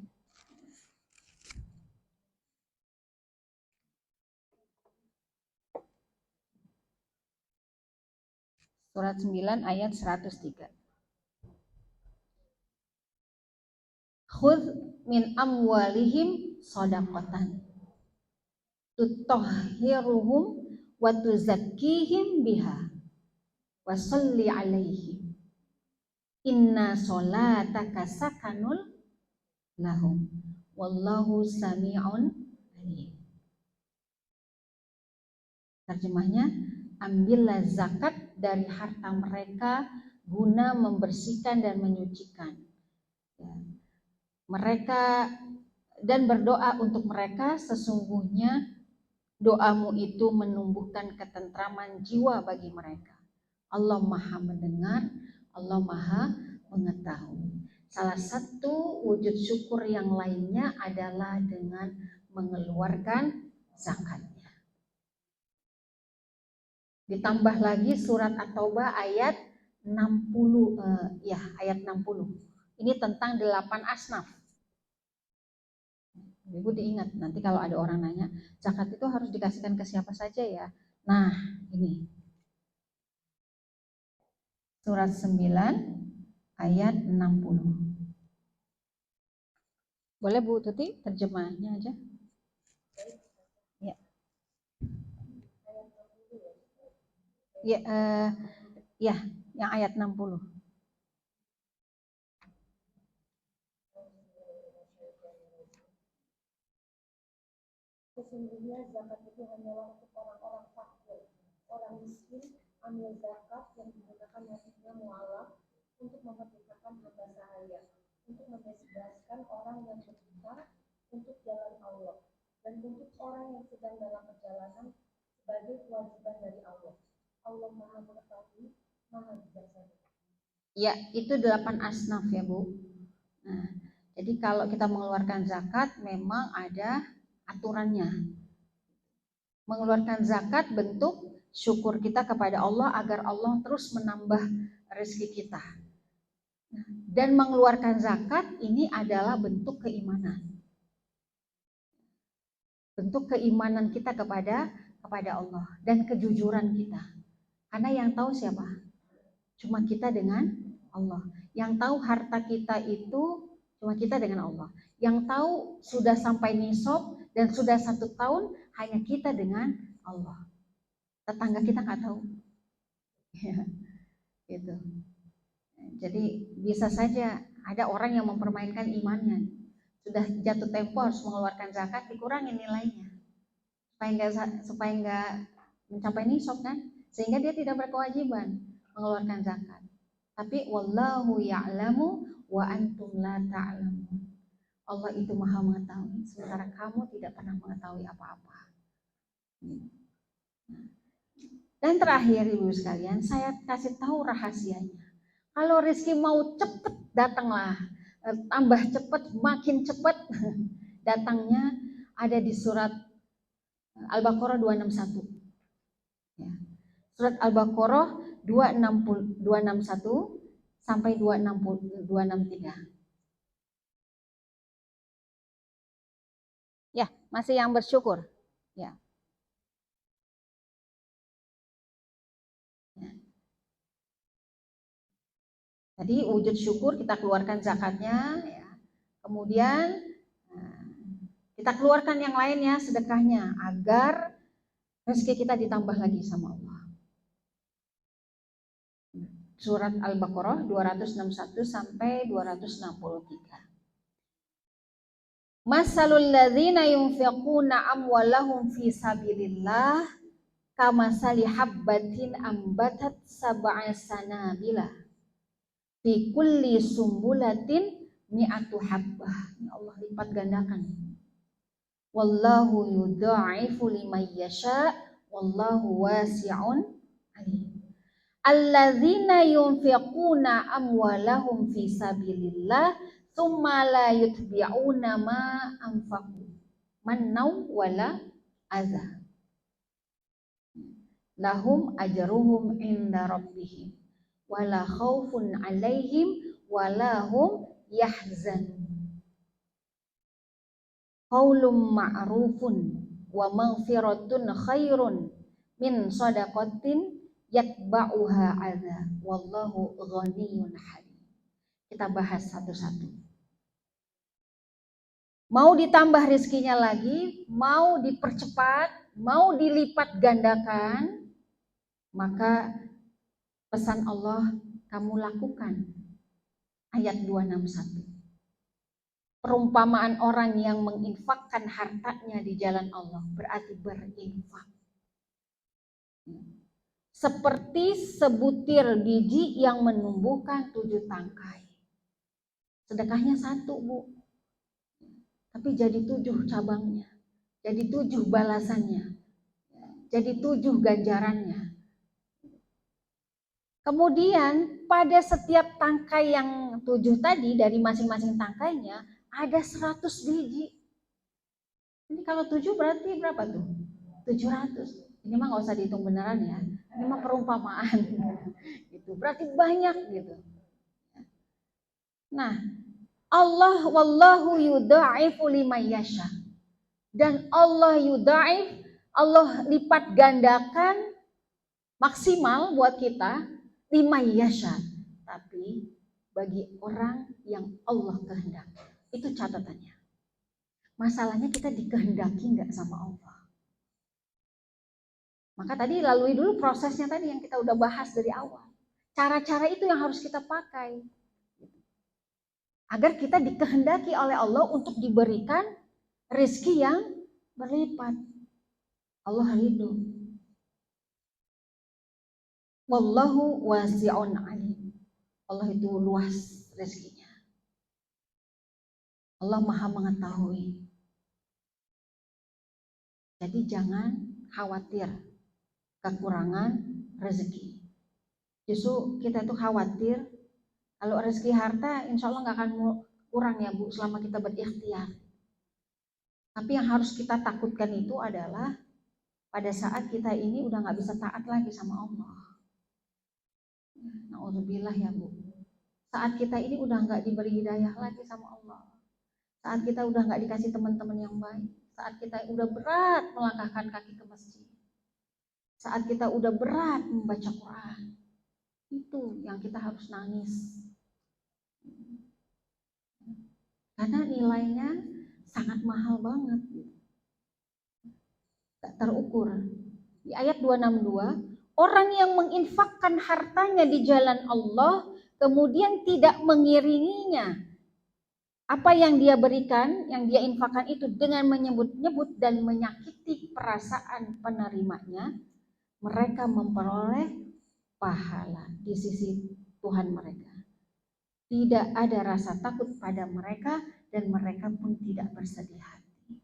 Surat 9 ayat 103. Khudh min amwalihim shadaqatan tutahhiruhum wa tuzakkihim biha wa sholli alaihim inna sholataka sakanul lahum wallahu sami'un alim. Terjemahnya, ambillah zakat dari harta mereka guna membersihkan dan menyucikan. Ya. Mereka dan berdoa untuk mereka, sesungguhnya doamu itu menumbuhkan ketentraman jiwa bagi mereka. Allah Maha mendengar, Allah Maha mengetahui. Salah satu wujud syukur yang lainnya adalah dengan mengeluarkan zakatnya. Ditambah lagi surat At-Taubah ayat 60, ayat 60. Ini tentang 8 asnaf. Ibu diingat, nanti kalau ada orang nanya, zakat itu harus dikasihkan ke siapa saja ya? Nah, ini. Surat 9 ayat 60. Boleh Bu Tuti terjemahnya aja? Ya. Ya, yang ayat 60. Sesungguhnya zakat itu hanyalah untuk orang-orang fakir, orang miskin. Ambil zakat yang digunakan nasibnya mualaf untuk memerdekakan hamba sahaya, untuk membebaskan orang yang berbuta untuk jalan Allah, dan untuk orang yang sedang dalam perjalanan sebagai kewajiban dari Allah. Allah Maha Mengetahui, Maha Bijaksana. Ya, itu 8 asnaf ya Bu. Nah, jadi kalau kita mengeluarkan zakat memang ada aturannya. Mengeluarkan zakat bentuk syukur kita kepada Allah agar Allah terus menambah rezeki kita. Dan mengeluarkan zakat ini adalah bentuk keimanan. Bentuk keimanan kita kepada Allah dan kejujuran kita. Karena yang tahu siapa? Cuma kita dengan Allah. Yang tahu harta kita itu cuma kita dengan Allah. Yang tahu sudah sampai nisab dan sudah 1 tahun hanya kita dengan Allah. Tetangga kita nggak tahu. Ya, gitu. Jadi bisa saja ada orang yang mempermainkan imannya. Sudah jatuh tempo harus mengeluarkan zakat, dikurangi nilainya. Supaya nggak mencapai nisab kan? Sehingga dia tidak berkewajiban mengeluarkan zakat. Tapi wallahu ya'lamu wa antum la ta'lamun. Allah itu Maha mengetahui, sementara kamu tidak pernah mengetahui apa-apa. Dan terakhir Ibu sekalian, saya kasih tahu rahasianya. Kalau rezeki mau cepet datanglah, tambah cepet, makin cepet datangnya ada di surat Al-Baqarah 261. Ya. Surat Al-Baqarah 261 sampai 263. Ya, masih yang bersyukur. Ya. Jadi wujud syukur kita keluarkan zakatnya, ya. Kemudian kita keluarkan yang lainnya sedekahnya agar rezeki kita ditambah lagi sama Allah. Surat Al-Baqarah 261 sampai 263. Masalul ladzina yunfiquna amwalahum fi sabilillah kamasali habbatin ambatat sab'a sanabila fi kulli sumbulatin mi'atu habbah. Ya Allah, lipat gandakan. Wallahu yudha'ifu liman yasha wallahu wasi'un alim. Alladzina yunfiquna amwalahum fi sabilillah tsumma la yutbi'una ma anfaqu mannaw wala adza lahum ajruhum inda rabbihim wala khaufun 'alaihim wala hum yahzanun. Qaulun ma'rufun wa maghfiratun khairun min shadaqatin yatba'uha adza wallahu ghaniyyun halim. Kita bahas satu-satu. Mau ditambah rezekinya lagi, mau dipercepat, mau dilipat gandakan, maka pesan Allah kamu lakukan. Ayat 261. Perumpamaan orang yang menginfakkan hartanya di jalan Allah berarti berinfak. Seperti sebutir biji yang menumbuhkan 7 tangkai. Sedekahnya 1 Bu, tapi jadi 7 cabangnya, jadi 7 balasannya, jadi 7 ganjarannya. Kemudian pada setiap tangkai yang 7 tadi, dari masing-masing tangkainya ada 100 biji. Ini kalau 7 berarti berapa tuh? 700. Ini mah nggak usah dihitung beneran ya. Ini mah perumpamaan. Gitu. Berarti banyak gitu. Nah, Allah wallahu yudha'ifu liman yasha. Dan Allah yudha'if, Allah lipat gandakan maksimal buat kita liman yasha. Tapi bagi orang yang Allah kehendaki. Itu catatannya. Masalahnya kita dikehendaki nggak sama Allah. Maka tadi lalui dulu prosesnya tadi yang kita udah bahas dari awal. Cara-cara itu yang harus kita pakai. Agar kita dikehendaki oleh Allah untuk diberikan rezeki yang berlipat. Allah ridho. Wallahu wasi'un alim. Allah itu luas rezekinya. Allah Maha mengetahui. Jadi jangan khawatir kekurangan rezeki. Justru kita itu khawatir kalau rezeki harta insya Allah nggak akan kurang ya Bu selama kita berikhtiar. Tapi yang harus kita takutkan itu adalah pada saat kita ini udah nggak bisa taat lagi sama Allah. Na'udzubillah ya Bu. Saat kita ini udah nggak diberi hidayah lagi sama Allah. Saat kita udah nggak dikasih teman-teman yang baik. Saat kita udah berat melangkahkan kaki ke masjid. Saat kita udah berat membaca Quran. Itu yang kita harus nangis. Karena nilainya sangat mahal banget. Gak terukur. Di ayat 262, orang yang menginfakkan hartanya di jalan Allah, kemudian tidak mengiringinya apa yang dia berikan, yang dia infakkan itu dengan menyebut-nyebut dan menyakiti perasaan penerimanya, mereka memperoleh pahala di sisi Tuhan mereka. Tidak ada rasa takut pada mereka dan mereka pun tidak bersedih hati.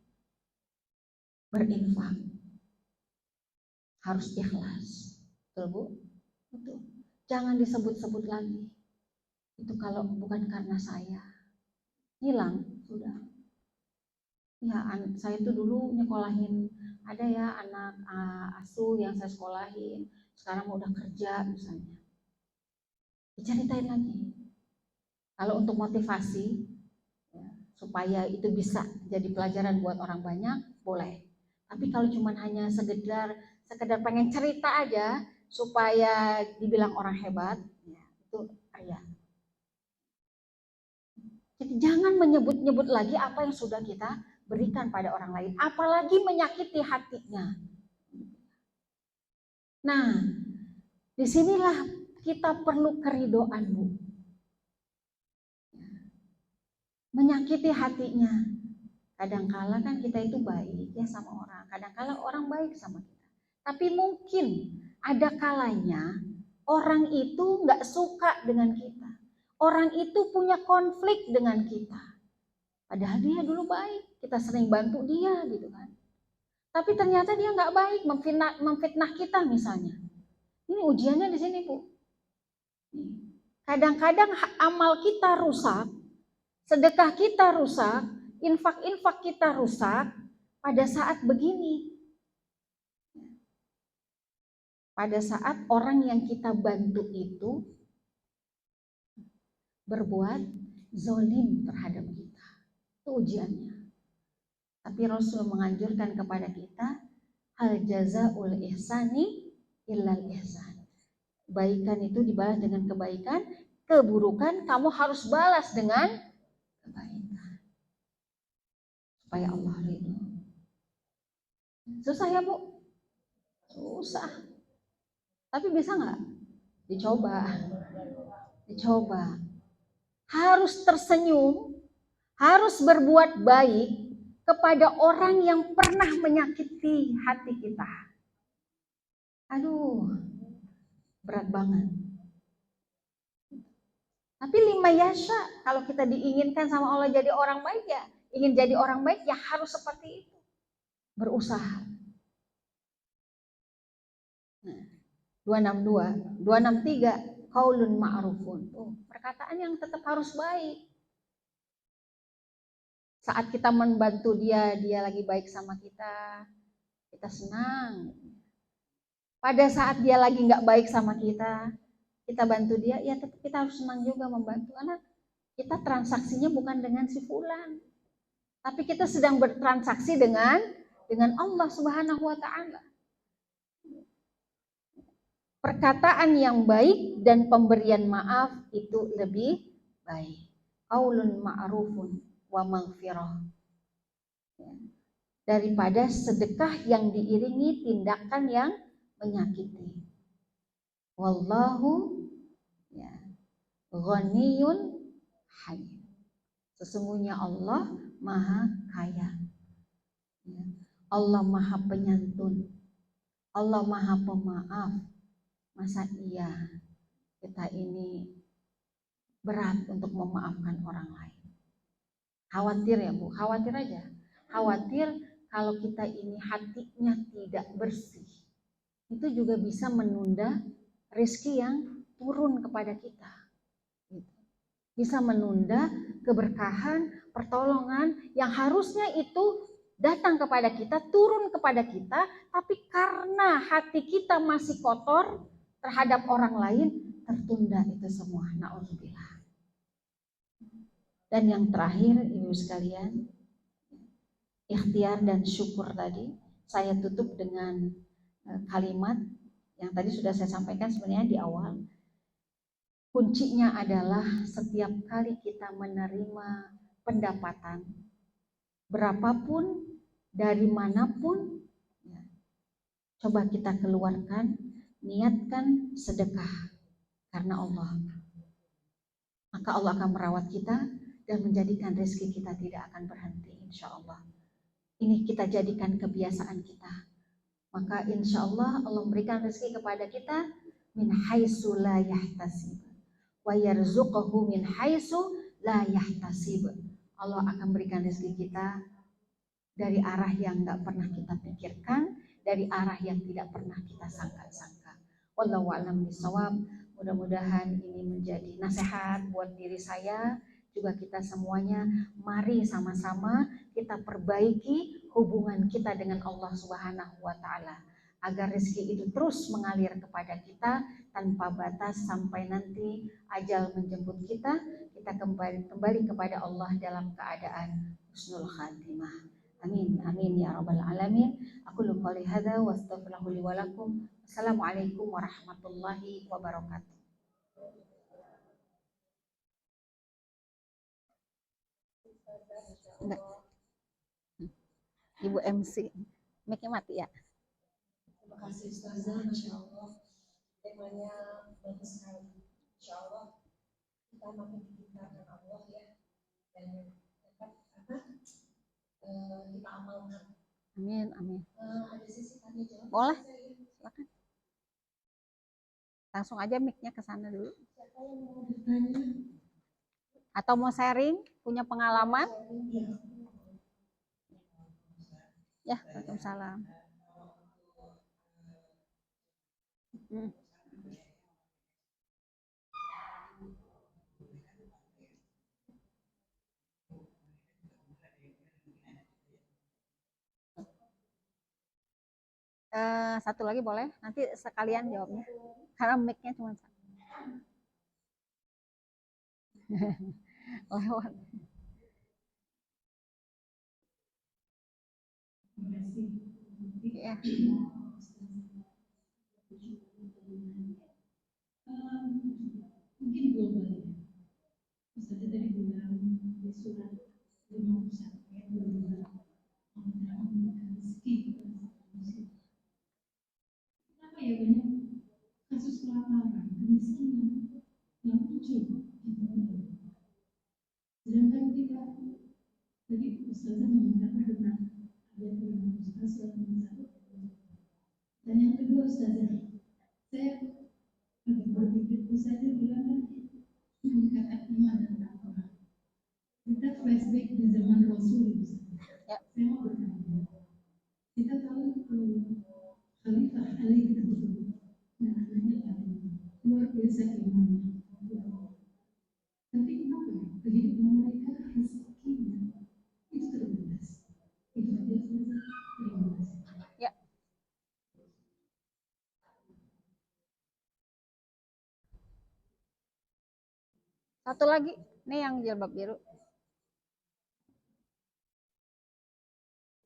Berinfak harus ikhlas. Betul Bu? Betul. Jangan disebut-sebut lagi. Itu kalau bukan karena saya. Hilang sudah. Ya, saya itu dulu nyekolahin, ada ya anak asuh yang saya sekolahin, sekarang udah kerja misalnya. Diceritain lagi. Kalau untuk motivasi, ya, supaya itu bisa jadi pelajaran buat orang banyak, boleh. Tapi kalau cuma hanya sekedar pengen cerita aja supaya dibilang orang hebat, ya, itu ya. Jadi jangan menyebut-nyebut lagi apa yang sudah kita berikan pada orang lain, apalagi menyakiti hatinya. Nah, disinilah kita perlu keridoan Bu. Menyakiti hatinya. Kadangkala kan kita itu baik ya sama orang, kadangkala orang baik sama kita. Tapi mungkin ada kalanya orang itu nggak suka dengan kita. Orang itu punya konflik dengan kita. Padahal dia dulu baik, kita sering bantu dia gitu kan. Tapi ternyata dia nggak baik, memfitnah kita misalnya. Ini ujiannya di sini Bu. Kadang-kadang amal kita rusak, sedekah kita rusak, infak-infak kita rusak pada saat begini. Pada saat orang yang kita bantu itu berbuat zolim terhadap kita. Itu ujiannya. Tapi Rasul menganjurkan kepada kita, hal jazaul ihsani illal ihsan. Kebaikan itu dibalas dengan kebaikan, keburukan kamu harus balas dengan kebaikan. Supaya Allah ridho. Susah ya Bu? Susah. Tapi bisa nggak? Dicoba. Harus tersenyum, harus berbuat baik kepada orang yang pernah menyakiti hati kita. Aduh, berat banget. Tapi lima yasha, kalau kita diinginkan sama Allah jadi orang baik ya, ingin jadi orang baik ya harus seperti itu. Berusaha. Nah, 263 qaulun ma'rufun. Perkataan yang tetap harus baik. Saat kita membantu dia lagi baik sama kita senang. Pada saat dia lagi nggak baik sama kita bantu dia, ya tetap kita harus senang juga membantu. Karena kita transaksinya bukan dengan si fulan, tapi kita sedang bertransaksi dengan Allah Subhanahu wa Ta'ala. Perkataan yang baik dan pemberian maaf itu lebih baik. Qaulun ma'rufun wa maghfirah. Daripada sedekah yang diiringi tindakan yang menyakiti. Wallahu ya, ghaniyun halim. Sesungguhnya Allah maha kaya. Allah Maha Penyantun, Allah Maha Pemaaf. Masa iya kita ini berat untuk memaafkan orang lain? Khawatir ya Bu, khawatir aja. Khawatir kalau kita ini hatinya tidak bersih, itu juga bisa menunda rezeki yang turun kepada kita. Bisa menunda keberkahan, pertolongan yang harusnya itu datang kepada kita, turun kepada kita, tapi karena hati kita masih kotor terhadap orang lain, tertunda itu semua. Na'udzubillah. Dan yang terakhir, Ibu sekalian, ikhtiar dan syukur tadi, saya tutup dengan kalimat yang tadi sudah saya sampaikan sebenarnya di awal. Kuncinya adalah setiap kali kita menerima pendapatan, berapapun, dari manapun, ya, coba kita keluarkan, niatkan sedekah karena Allah. Maka Allah akan merawat kita dan menjadikan rezeki kita tidak akan berhenti, insya Allah. Ini kita jadikan kebiasaan kita. Maka insya Allah Allah memberikan rezeki kepada kita min haitsu la yahtasib wa yarzuquhu min haitsu la yahtasib. Allah akan berikan rezeki kita dari arah yang nggak pernah kita pikirkan, dari arah yang tidak pernah kita sangka-sangka. Wallahu a'lam bishawab. Mudah-mudahan ini menjadi nasihat buat diri saya, juga kita semuanya. Mari sama-sama kita perbaiki hubungan kita dengan Allah Subhanahu wa taala agar rezeki itu terus mengalir kepada kita tanpa batas sampai nanti ajal menjemput kita kembali kepada Allah dalam keadaan husnul khatimah. Amin amin ya rabbal alamin. Aku qouli hadza wa astaghfirullaha li wa lakum. Assalamualaikum warahmatullahi wabarakatuh. Enggak. Ibu MC, mic-nya mati ya. Terima kasih Ustazah, Masya Allah. Temanya bagus sekali. Insya Allah kita makin dicintakan Allah ya, dan dapat kita amalkan. Amin amin. Ada sesi tanya jawab. Boleh, silakan. Langsung aja mic-nya ke sana dulu. Siapa yang mau bertanya? Atau mau sharing, punya pengalaman? Ya, Waalaikumsalam. Satu lagi boleh? Nanti sekalian jawabnya. Karena mic-nya cuma satu. Lewat. Ya. Mungkin global ya. Misalnya tadi bilang di surat 51 ayat 22 memberikan rezeki kepada manusia. Kenapa ya banyak kasus kelaparan, kemiskinan yang muncul di dunia. Sedangkan kita tadi Ustazah mengatakan benar ayat 51 surat 51. Dan yang kedua Ustazah, saya berpikir Ustazah bilang kan meningkatkan iman dan takwa. Kita flashback di zaman Rasul, Ya. saya mau bertanya. Kita tahu Khalifah Ali tersebut dan anaknya Ali luar biasa imannya. Tapi kenapa kehidupan mereka rezekinya itu terbatas? Itu aja saja. Terima kasih. Ya. Satu lagi, nih yang jilbab biru.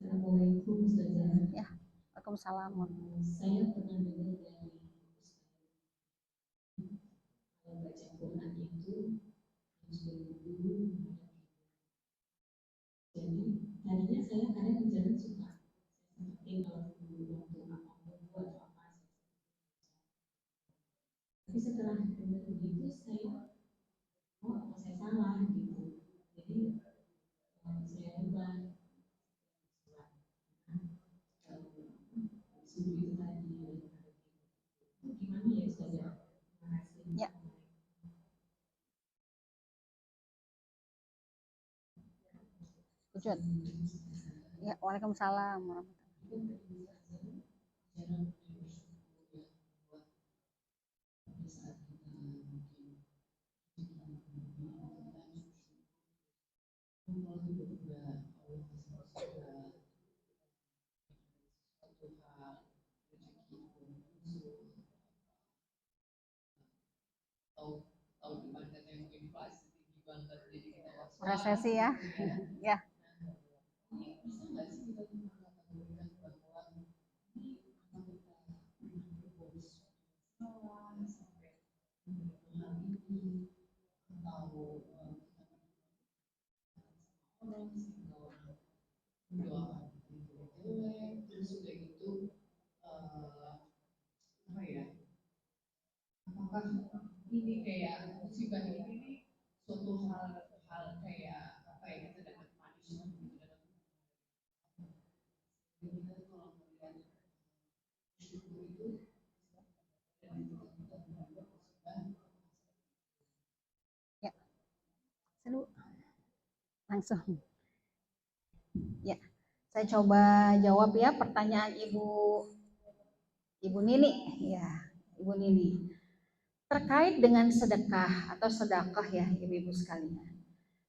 Assalamualaikum Ustazah. Ya, Waalaikumsalam. Saya pernah dengar dari kalau baca Quran itu harus berburu. Jadi tadinya saya kadang di jalan suka seperti kalau waktu apa buat apa. Tapi setelah dengar begitu saya apa saya salah gitu. Jadi saya ubah. studi itu tadi gimana ya saja Ya. Ucut. Ya, waalaikumsalam warahmatullahi. Resesi ya. Ya. terus udah gitu apa ya, apakah ini kayak musibah ini suatu hal kayak apa ya, kita dapat punishment gitu, dapat kita kalau melihat syukur itu dan itu kita mendapat musibah. Ya. Seru. Langsung. Ya. Saya coba jawab ya pertanyaan Ibu Nini. Ya, Ibu Nini. Terkait dengan sedekah atau sedekah ya ibu-ibu sekalian.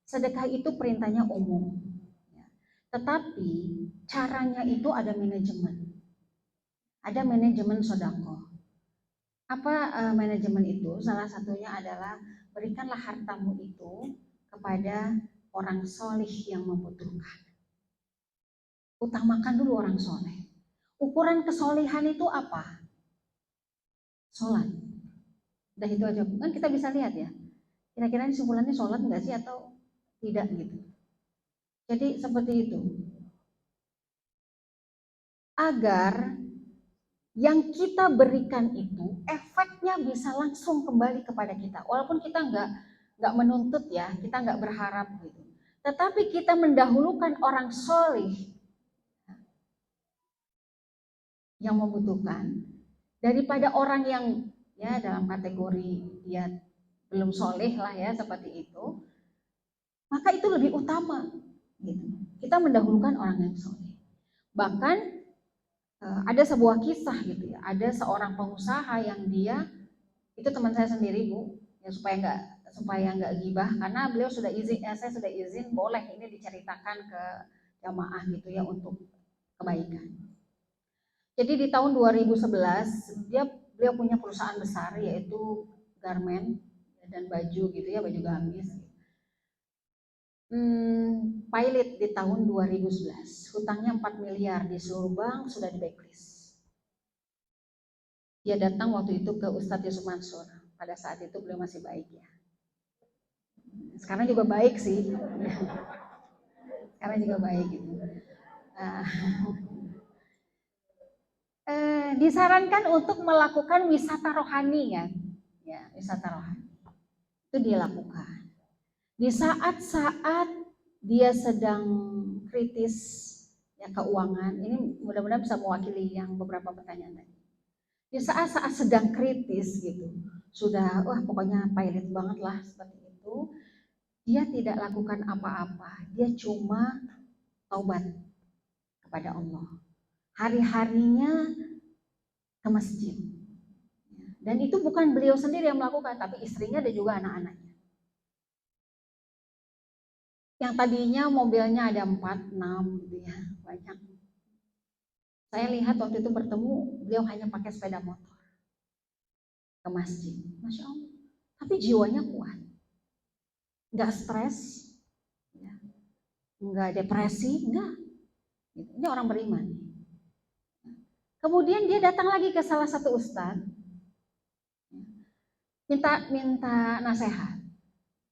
Sedekah itu perintahnya umum. Ya. Tetapi caranya itu ada manajemen. Ada manajemen sedekah. Apa manajemen itu? Salah satunya adalah berikanlah hartamu itu kepada orang soleh yang membutuhkan. Utamakan dulu orang soleh. Ukuran kesolehan itu apa? Sholat. Udah itu aja. Kan kita bisa lihat ya. Kira-kira ini simpulannya sholat enggak sih atau tidak gitu. Jadi seperti itu. Agar yang kita berikan itu efeknya bisa langsung kembali kepada kita. Walaupun kita nggak menuntut ya, kita nggak berharap gitu. Tetapi kita mendahulukan orang soleh yang membutuhkan daripada orang yang ya dalam kategori dia belum soleh lah ya seperti itu, maka itu lebih utama gitu. Kita mendahulukan orang yang soleh. Bahkan ada sebuah kisah gitu ya, ada seorang pengusaha yang dia itu teman saya sendiri Bu, ya supaya nggak gibah karena beliau sudah izin, saya sudah izin boleh ini diceritakan ke jamaah gitu ya untuk kebaikan. Jadi di tahun 2011 beliau punya perusahaan besar yaitu garment dan baju gitu ya, baju gamis. Pilot di tahun 2011, hutangnya 4 miliar di seluruh bank, sudah di blacklist. Dia datang waktu itu ke Ustadz Yusuf Mansur, pada saat itu beliau masih baik ya. Sekarang juga baik sih, sekarang juga baik gitu. Disarankan untuk melakukan wisata rohani kan, ya wisata rohani itu dia lakukan. Di saat-saat dia sedang kritis ya keuangan, ini mudah-mudahan bisa mewakili yang beberapa pertanyaan tadi. Di saat-saat sedang kritis gitu, sudah wah pokoknya pailit banget lah seperti itu, dia tidak lakukan apa-apa, dia cuma taubat kepada Allah. Hari-harinya ke masjid. Dan itu bukan beliau sendiri yang melakukan, tapi istrinya dan juga anak-anaknya. Yang tadinya mobilnya ada 4, 6 gitu ya, banyak. Saya lihat waktu itu bertemu, beliau hanya pakai sepeda motor ke masjid. Masya Allah. Tapi jiwanya kuat. Nggak stres, ya. Nggak depresi, nggak. Ini orang beriman. Kemudian dia datang lagi ke salah satu ustadz, minta nasihat.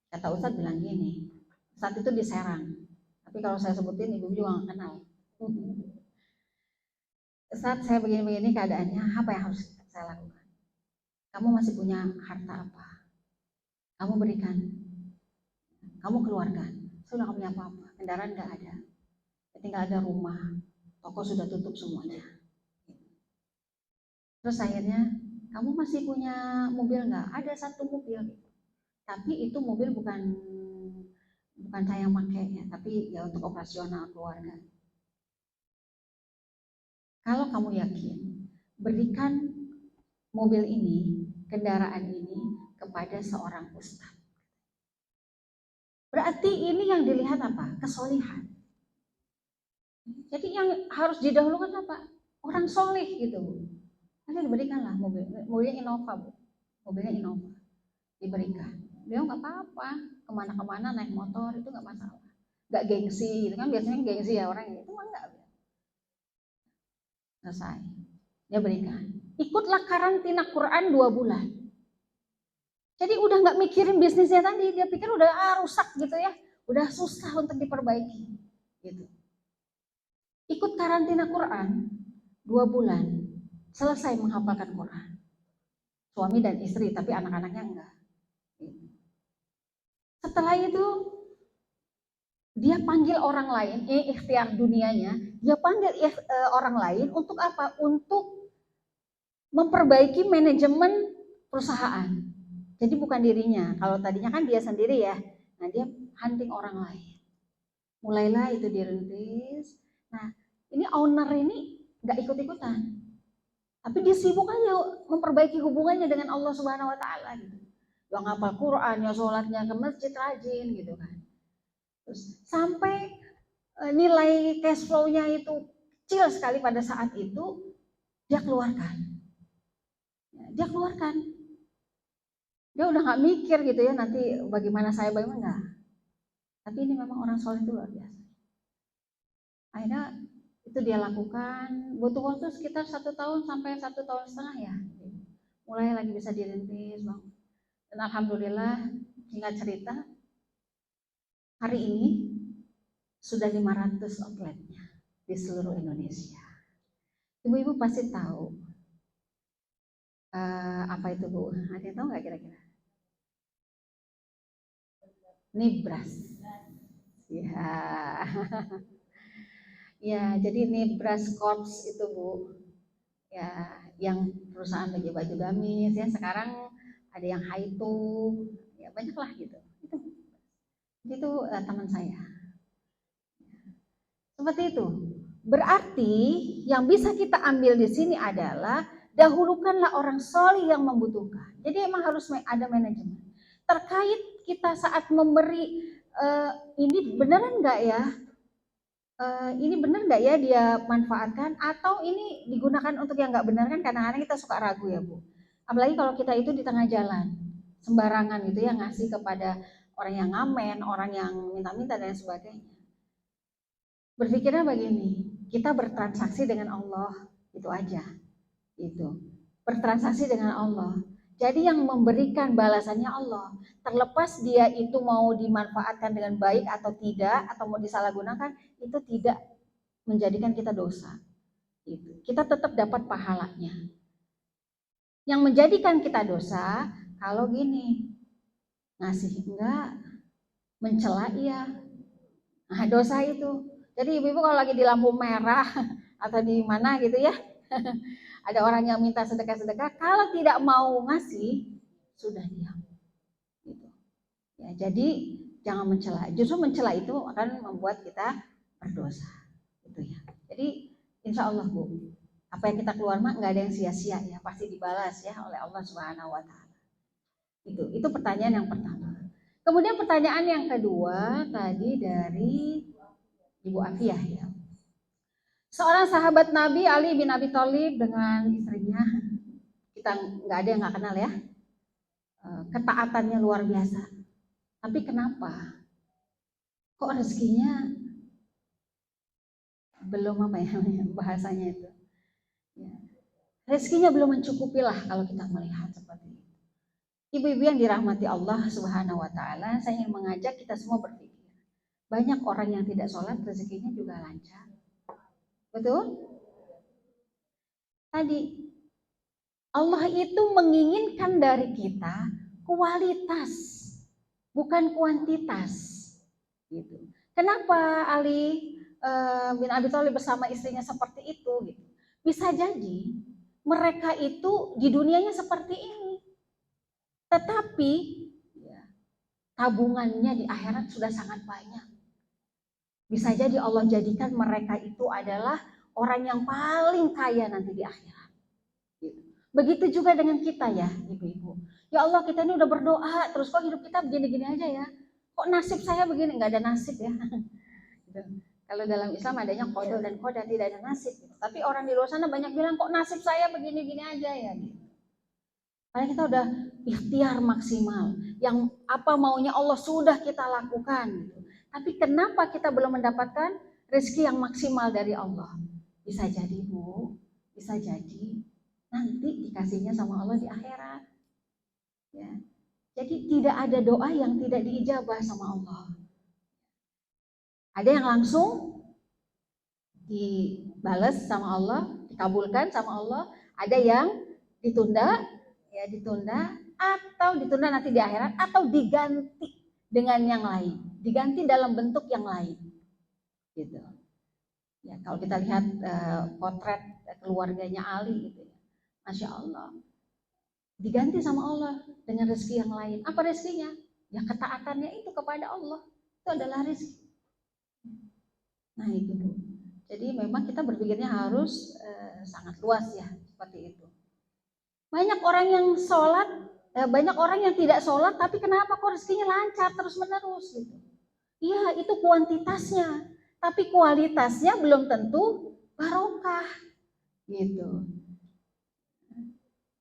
Kata ustadz bilang gini, saat itu di Serang, tapi kalau saya sebutin ibu juga nggak kenal. Saat saya begini-begini keadaannya, apa yang harus saya lakukan? Kamu masih punya harta apa? Kamu berikan, kamu keluarkan. Saya nggak punya apa-apa, kendaraan nggak ada, tinggal ada rumah, toko sudah tutup semuanya. Terus akhirnya, kamu masih punya mobil nggak? Ada 1 mobil. Tapi itu mobil bukan saya yang pakai ya, tapi ya untuk operasional keluarga. Kalau kamu yakin, berikan mobil ini, kendaraan ini kepada seorang ustadz. Berarti ini yang dilihat apa? Kesolihan. Jadi yang harus didahulukan apa? Orang soleh gitu. Nanti diberikanlah mobilnya Innova, Bu. Mobilnya Innova diberikan. Dia nggak apa-apa, kemana-kemana naik motor itu nggak masalah. Nggak gengsi, gitu kan biasanya gengsi ya orang itu mah nggak. Selesai. Dia berikan. Ikutlah karantina Quran 2 bulan. Jadi udah nggak mikirin bisnisnya tadi, dia pikir udah rusak gitu ya, udah susah untuk diperbaiki. Gitu. Ikut karantina Quran 2 bulan, selesai menghafalkan Quran. Suami dan istri, tapi anak-anaknya enggak. Setelah itu dia panggil orang lain, ikhtiar dunianya, dia panggil orang lain untuk apa? Untuk memperbaiki manajemen perusahaan. Jadi bukan dirinya, kalau tadinya kan dia sendiri ya, nah dia hunting orang lain. Mulailah itu dirintis. Nah ini owner ini nggak ikut-ikutan, tapi dia sibuk aja memperbaiki hubungannya dengan Allah Subhanahu Wa Taala gitu. Dia ngapal Quran, ya sholatnya ke masjid rajin gitu kan. Terus sampai nilai cash flow-nya itu kecil sekali pada saat itu, dia keluarkan. Dia keluarkan. Dia udah nggak mikir gitu ya nanti bagaimana enggak. Tapi ini memang orang soleh itu luar biasa. Akhirnya itu dia lakukan, butuh waktu sekitar 1 tahun sampai 1,5 tahun ya. Mulai lagi bisa dirintis, Bang. Dan alhamdulillah, singkat cerita, hari ini sudah 500 outletnya di seluruh Indonesia. Ibu-ibu pasti tahu apa itu, Bu? Ada yang tahu nggak kira-kira? Nibras. Ya. Ya, jadi Nibras Corps itu, Bu. Ya, yang perusahaan baju gamis ya, sekarang ada yang Haito, ya banyaklah gitu. Itu teman saya. Seperti itu. Berarti yang bisa kita ambil di sini adalah dahulukanlah orang soleh yang membutuhkan. Jadi emang harus ada manajemen. Terkait kita saat memberi, ini beneran nggak ya? Ini bener nggak ya dia manfaatkan? Atau ini digunakan untuk yang nggak benar kan? Kadang-kadang kita suka ragu ya, Bu. Apalagi kalau kita itu di tengah jalan, sembarangan gitu ya ngasih kepada orang yang ngamen, orang yang minta-minta dan sebagainya. Berpikirnya begini, kita bertransaksi dengan Allah, itu aja. Itu. Bertransaksi dengan Allah. Jadi yang memberikan balasannya Allah. Terlepas dia itu mau dimanfaatkan dengan baik atau tidak, atau mau disalahgunakan, itu tidak menjadikan kita dosa. Itu. Kita tetap dapat pahalanya. Yang menjadikan kita dosa, kalau gini, ngasih enggak, mencela iya. Nah dosa itu. Jadi ibu-ibu kalau lagi di lampu merah atau di mana gitu ya, ada orang yang minta sedekah-sedekah, kalau tidak mau ngasih, sudah diam. Gitu. Ya, jadi jangan mencela. Justru mencela itu akan membuat kita berdosa. Gitu ya. Jadi insya Allah, Bu, apa yang kita keluar mah nggak ada yang sia-sia ya, pasti dibalas ya oleh Allah Subhanahu Wa Taala. Itu pertanyaan yang pertama. Kemudian pertanyaan yang kedua tadi dari Ibu Afiyah ya. Seorang sahabat Nabi Ali bin Abi Thalib dengan istrinya, kita nggak ada yang nggak kenal ya, ketaatannya luar biasa. Tapi kenapa? Kok rezekinya belum apa ya bahasanya itu? Ya. Rezekinya belum mencukupi lah kalau kita melihat seperti itu. Ibu-ibu yang dirahmati Allah Subhanahu Wa Taala, saya ingin mengajak kita semua berpikir. Banyak orang yang tidak sholat rezekinya juga lancar. Betul? Tadi Allah itu menginginkan dari kita kualitas, bukan kuantitas. Gitu. Kenapa Ali bin Abi Thalib bersama istrinya seperti itu? Gitu. Bisa jadi mereka itu di dunianya seperti ini, tetapi ya, tabungannya di akhirat sudah sangat banyak. Bisa jadi Allah jadikan mereka itu adalah orang yang paling kaya nanti di akhirat. Begitu juga dengan kita ya ibu-ibu. Ya Allah, kita ini udah berdoa, terus kok hidup kita begini-gini aja ya. Kok nasib saya begini? Nggak ada nasib ya. Kalau dalam Islam adanya qada dan qadar, tidak ada nasib. Tapi orang di luar sana banyak bilang kok nasib saya begini-gini aja ya. Karena kita udah ikhtiar maksimal. Yang apa maunya Allah sudah kita lakukan. Tapi kenapa kita belum mendapatkan rezeki yang maksimal dari Allah? Bisa jadi Bu, bisa jadi nanti dikasihnya sama Allah di akhirat. Ya. Jadi tidak ada doa yang tidak diijabah sama Allah. Ada yang langsung dibales sama Allah, dikabulkan sama Allah. Ada yang ditunda, ya ditunda, atau ditunda nanti di akhirat, atau diganti dengan yang lain, diganti dalam bentuk yang lain. Gitu. Ya, kalau kita lihat potret keluarganya Ali, gitu ya, Masya Allah, diganti sama Allah dengan rezeki yang lain. Apa rezekinya? Ya ketaatannya itu kepada Allah, itu adalah rezeki. Nah itu Bu. Jadi memang kita berpikirnya harus sangat luas ya, seperti itu. Banyak orang yang sholat, banyak orang yang tidak sholat, tapi kenapa kok rezekinya lancar terus menerus gitu? Iya, itu kuantitasnya, tapi kualitasnya belum tentu barokah gitu.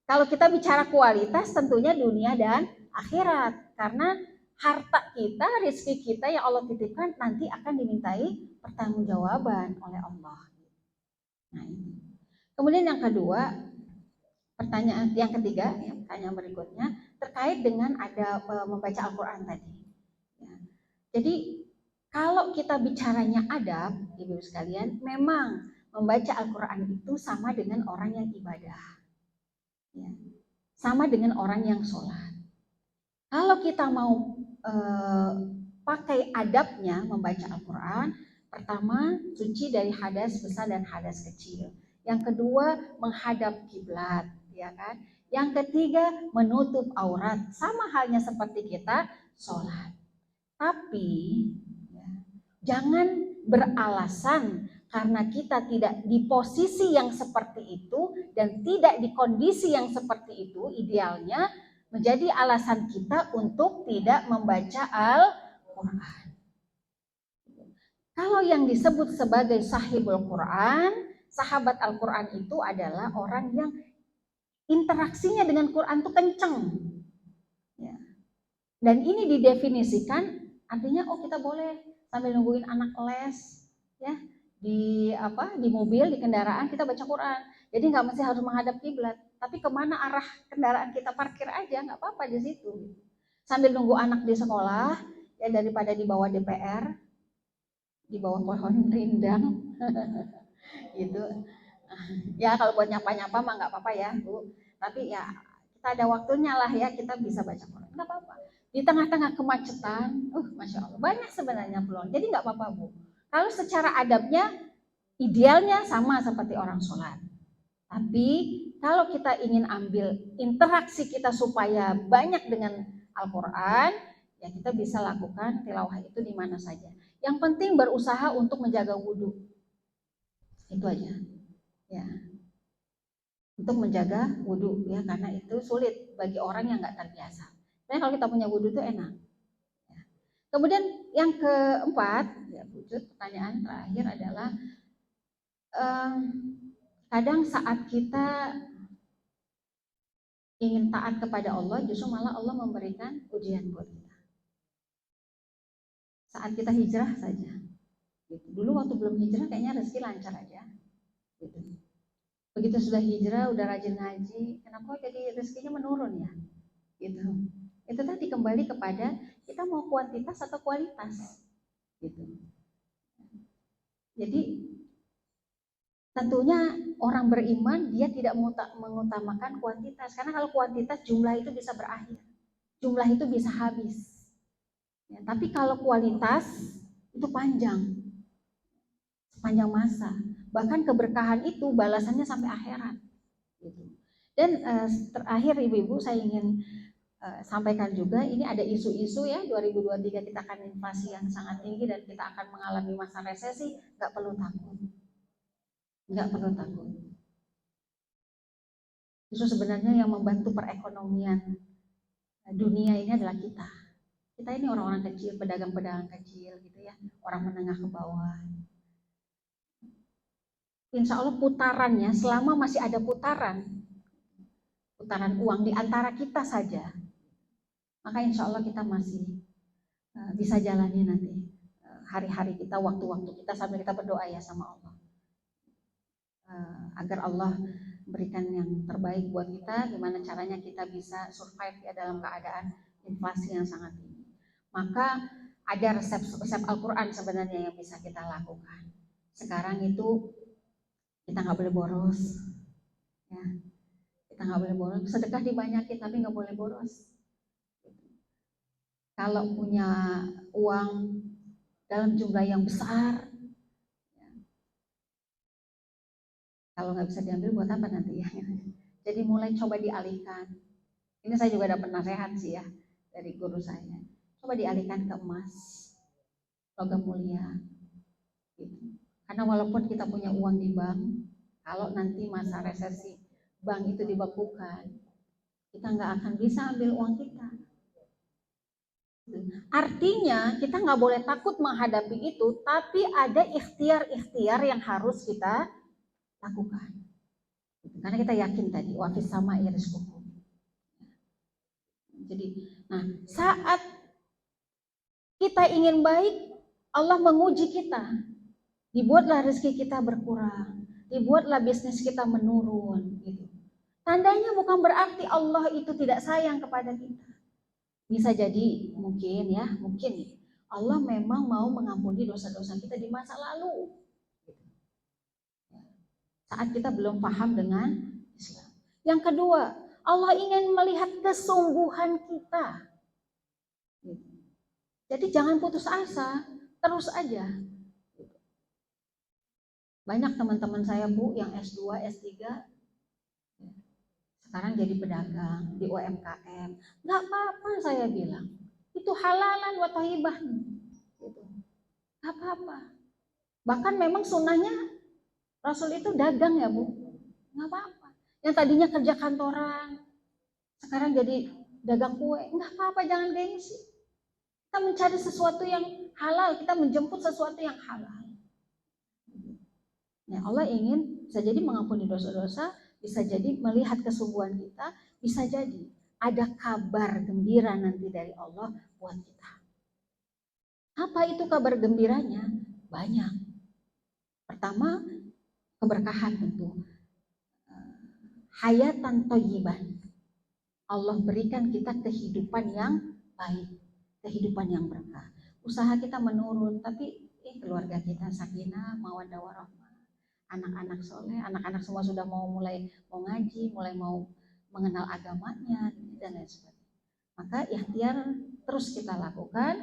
Kalau kita bicara kualitas, tentunya dunia dan akhirat, karena harta kita, rezeki kita yang Allah titipkan nanti akan dimintai pertanggungjawaban oleh Allah. Nah ini. Kemudian yang kedua, pertanyaan yang ketiga, ya, pertanyaan berikutnya terkait dengan ada membaca Al-Quran tadi. Ya. Jadi kalau kita bicaranya adab, ibu sekalian, memang membaca Al-Quran itu sama dengan orang yang ibadah, ya. Sama dengan orang yang sholat. Kalau kita mau pakai adabnya membaca Al-Quran, pertama suci dari hadas besar dan hadas kecil. Yang kedua menghadap kiblat, ya kan? Yang ketiga menutup aurat, sama halnya seperti kita sholat. Tapi ya, jangan beralasan karena kita tidak di posisi yang seperti itu dan tidak di kondisi yang seperti itu, idealnya menjadi alasan kita untuk tidak membaca Al-Quran. Kalau yang disebut sebagai sahibul Quran, sahabat Al-Quran itu adalah orang yang interaksinya dengan Quran itu kenceng. Ya. Dan ini didefinisikan, artinya oh kita boleh sambil nungguin anak les, ya di mobil, di kendaraan kita baca Quran. Jadi nggak mesti harus menghadap kiblat, tapi kemana arah kendaraan kita parkir aja nggak apa-apa di situ. Sambil nunggu anak di sekolah, ya daripada di bawah DPR, di bawah pohon rindang, gitu. Ya kalau buat nyapa-nyapa mah nggak apa-apa ya Bu. Tapi ya kita ada waktunya lah ya kita bisa baca Quran, nggak apa-apa. Di tengah-tengah kemacetan, Masya Allah banyak sebenarnya peluang. Jadi nggak apa-apa Bu. Kalau secara adabnya idealnya sama seperti orang sholat. Tapi kalau kita ingin ambil interaksi kita supaya banyak dengan Al-Quran, ya kita bisa lakukan tilawah itu di mana saja. Yang penting berusaha untuk menjaga wudhu. Itu aja. Ya. Untuk menjaga wudhu ya, karena itu sulit bagi orang yang nggak terbiasa. Tapi kalau kita punya wudhu itu enak. Ya. Kemudian yang keempat, ya wujud pertanyaan terakhir adalah kadang saat kita ingin taat kepada Allah, justru malah Allah memberikan ujian buat kita. Saat kita hijrah saja. Gitu. Dulu waktu belum hijrah kayaknya rezeki lancar aja. Gitu. Begitu sudah hijrah, udah rajin ngaji, kenapa jadi rezekinya menurun ya? Gitu. Itu tadi kembali kepada kita mau kuantitas atau kualitas. Gitu. Jadi tentunya orang beriman dia tidak mengutamakan kuantitas, karena kalau kuantitas jumlah itu bisa berakhir, jumlah itu bisa habis. Ya, tapi kalau kualitas itu panjang, sepanjang masa, bahkan keberkahan itu balasannya sampai akhirat. Gitu. Dan terakhir ibu-ibu saya ingin sampaikan juga, ini ada isu-isu ya 2023 kita akan inflasi yang sangat tinggi dan kita akan mengalami masa resesi. Nggak perlu takut, nggak perlu takut. Justru sebenarnya yang membantu perekonomian dunia ini adalah kita. Kita ini orang-orang kecil, pedagang-pedagang kecil gitu ya, orang menengah ke bawah. Insya Allah putarannya, selama masih ada putaran uang di antara kita saja, maka insya Allah kita masih bisa jalani nanti hari-hari kita, waktu-waktu kita sambil kita berdoa ya sama Allah. Agar Allah berikan yang terbaik buat kita, gimana caranya kita bisa survive ya dalam keadaan inflasi yang sangat tinggi. Maka ada resep Al-Quran sebenarnya yang bisa kita lakukan. Sekarang itu kita nggak boleh boros, ya. Kita nggak boleh boros. Sedekah dibanyakin tapi nggak boleh boros. Kalau punya uang dalam jumlah yang besar, ya, kalau nggak bisa diambil buat apa nanti ya? Jadi mulai coba dialihkan. Ini saya juga dapat nasihat sih ya dari guru saya. Coba dialihkan ke emas, logam mulia. Gitu. Karena walaupun kita punya uang di bank, kalau nanti masa resesi bank itu dibekukan, kita nggak akan bisa ambil uang kita. Artinya kita nggak boleh takut menghadapi itu, tapi ada ikhtiar-ikhtiar yang harus kita lakukan. Karena kita yakin tadi, wafis sama rizqukum. Jadi, nah saat kita ingin baik, Allah menguji kita. Dibuatlah rezeki kita berkurang, dibuatlah bisnis kita menurun. Gitu. Tandanya bukan berarti Allah itu tidak sayang kepada kita. Bisa jadi mungkin Allah memang mau mengampuni dosa-dosa kita di masa lalu. Saat kita belum paham dengan Islam. Yang kedua, Allah ingin melihat kesungguhan kita. Jadi jangan putus asa, terus aja. Banyak teman-teman saya Bu yang S2, S3 sekarang jadi pedagang di UMKM. Gak apa-apa saya bilang. Itu halalan wa thayyibah. Gitu. Gak apa-apa. Bahkan memang sunnahnya Rasul itu dagang ya Bu. Gak apa-apa. Yang tadinya kerja kantoran, sekarang jadi dagang kue. Gak apa-apa, jangan gengsi. Kita mencari sesuatu yang halal, kita menjemput sesuatu yang halal. Ya, Allah ingin bisa jadi mengampuni dosa-dosa, bisa jadi melihat kesungguhan kita, bisa jadi ada kabar gembira nanti dari Allah buat kita. Apa itu kabar gembiranya? Banyak. Pertama, keberkahan tentu. Hayatan thayyiban. Allah berikan kita kehidupan yang baik, kehidupan yang berkah. Usaha kita menurun, tapi keluarga kita sakinah, mawaddah warahmah. Anak-anak soleh, anak-anak semua sudah mulai ngaji, mulai mau mengenal agamanya dan lain sebagainya. Maka ikhtiar terus kita lakukan.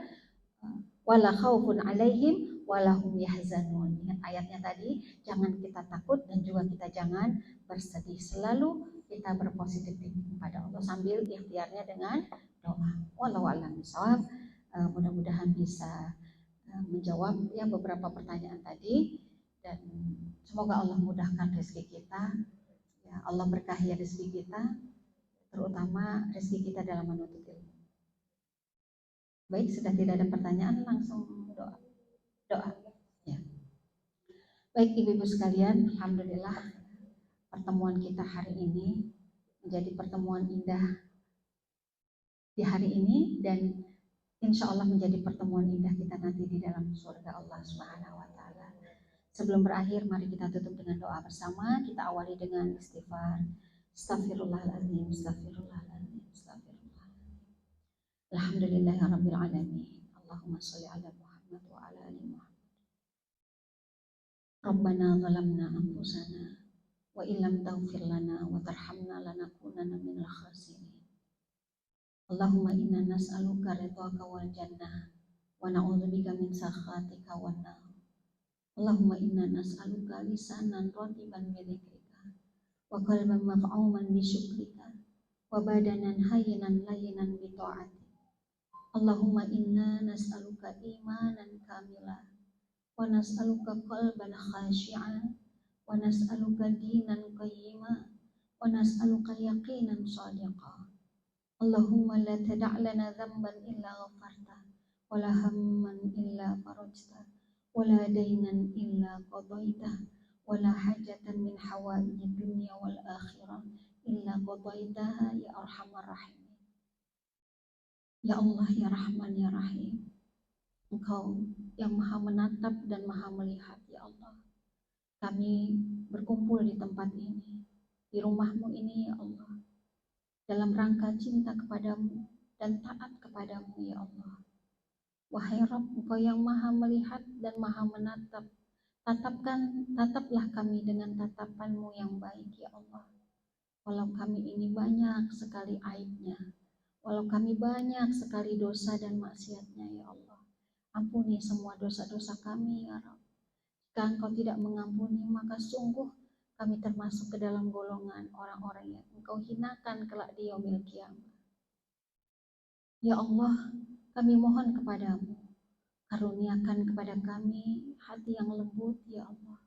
Wala khaufun alaihim walahum yahzanun. Ingat ayatnya tadi, jangan kita takut dan juga kita jangan bersedih. Selalu kita berpositif kepada Allah sambil ikhtiarnya dengan doa. Wallahu a'lam bishawab. Mudah-mudahan bisa menjawab ya beberapa pertanyaan tadi, dan semoga Allah mudahkan rezeki kita, ya Allah berkahi rezeki kita, terutama rezeki kita dalam menuntut ilmu. Baik, sudah tidak ada pertanyaan, langsung doa. Ya. Baik ibu-ibu sekalian, alhamdulillah pertemuan kita hari ini menjadi pertemuan indah di hari ini, dan insya Allah menjadi pertemuan indah kita nanti di dalam surga Allah Subhanahu wa Ta'ala. Sebelum berakhir, mari kita tutup dengan doa bersama. Kita awali dengan istighfar. Astaghfirullahaladzim, astaghfirullahaladzim, astaghfirullahaladzim. Alhamdulillahirabbil alamin. Allahumma sholli ala Muhammad wa ala ali Muhammad. Rabbana zalamna anfusana wa illam taghfir lana wa tarhamna lanakunanna minal khasirin. Allahumma inna nas'aluka ridhaka wal jannah wa na'udzubika min sakhatika wan nar. Allahumma inna nas'aluka lisanan ratiban bi dzikrika wa qalban maf'uman bi syukrika wa badanan hayyinan layyinan bi ta'atik. Allahumma inna nas'aluka imanan kamila wa nas'aluka qalban khashi'an wa nas'aluka dinan qayyima wa nas'aluka yaqinan shadiqa. Allahumma la tada' lana dhanban illa ghafarta wa la hamman illa farajta wa la daynan illa qadaita wa la hajatan min hawaijid dunya wal akhirah illa qadaitaha ya arhamar rahimin. Ya Allah, ya Rahman, ya Rahim, Engkau yang maha menatap dan maha melihat. Ya Allah, kami berkumpul di tempat ini, di rumah-Mu ini ya Allah, dalam rangka cinta kepadamu dan taat kepadamu ya Allah. Wahai Rabb, Engkau yang maha melihat dan maha menatap, tataplah kami dengan tatapan-Mu yang baik ya Allah. Walau kami ini banyak sekali aibnya, walau kami banyak sekali dosa dan maksiatnya ya Allah, ampuni semua dosa-dosa kami ya Rabb. Jika Engkau tidak mengampuni, maka sungguh kami termasuk ke dalam golongan orang-orang yang Engkau hinakan kelak di yaumil qiyamah. Ya Allah, kami mohon kepadamu, karuniakan kepada kami hati yang lembut ya Allah,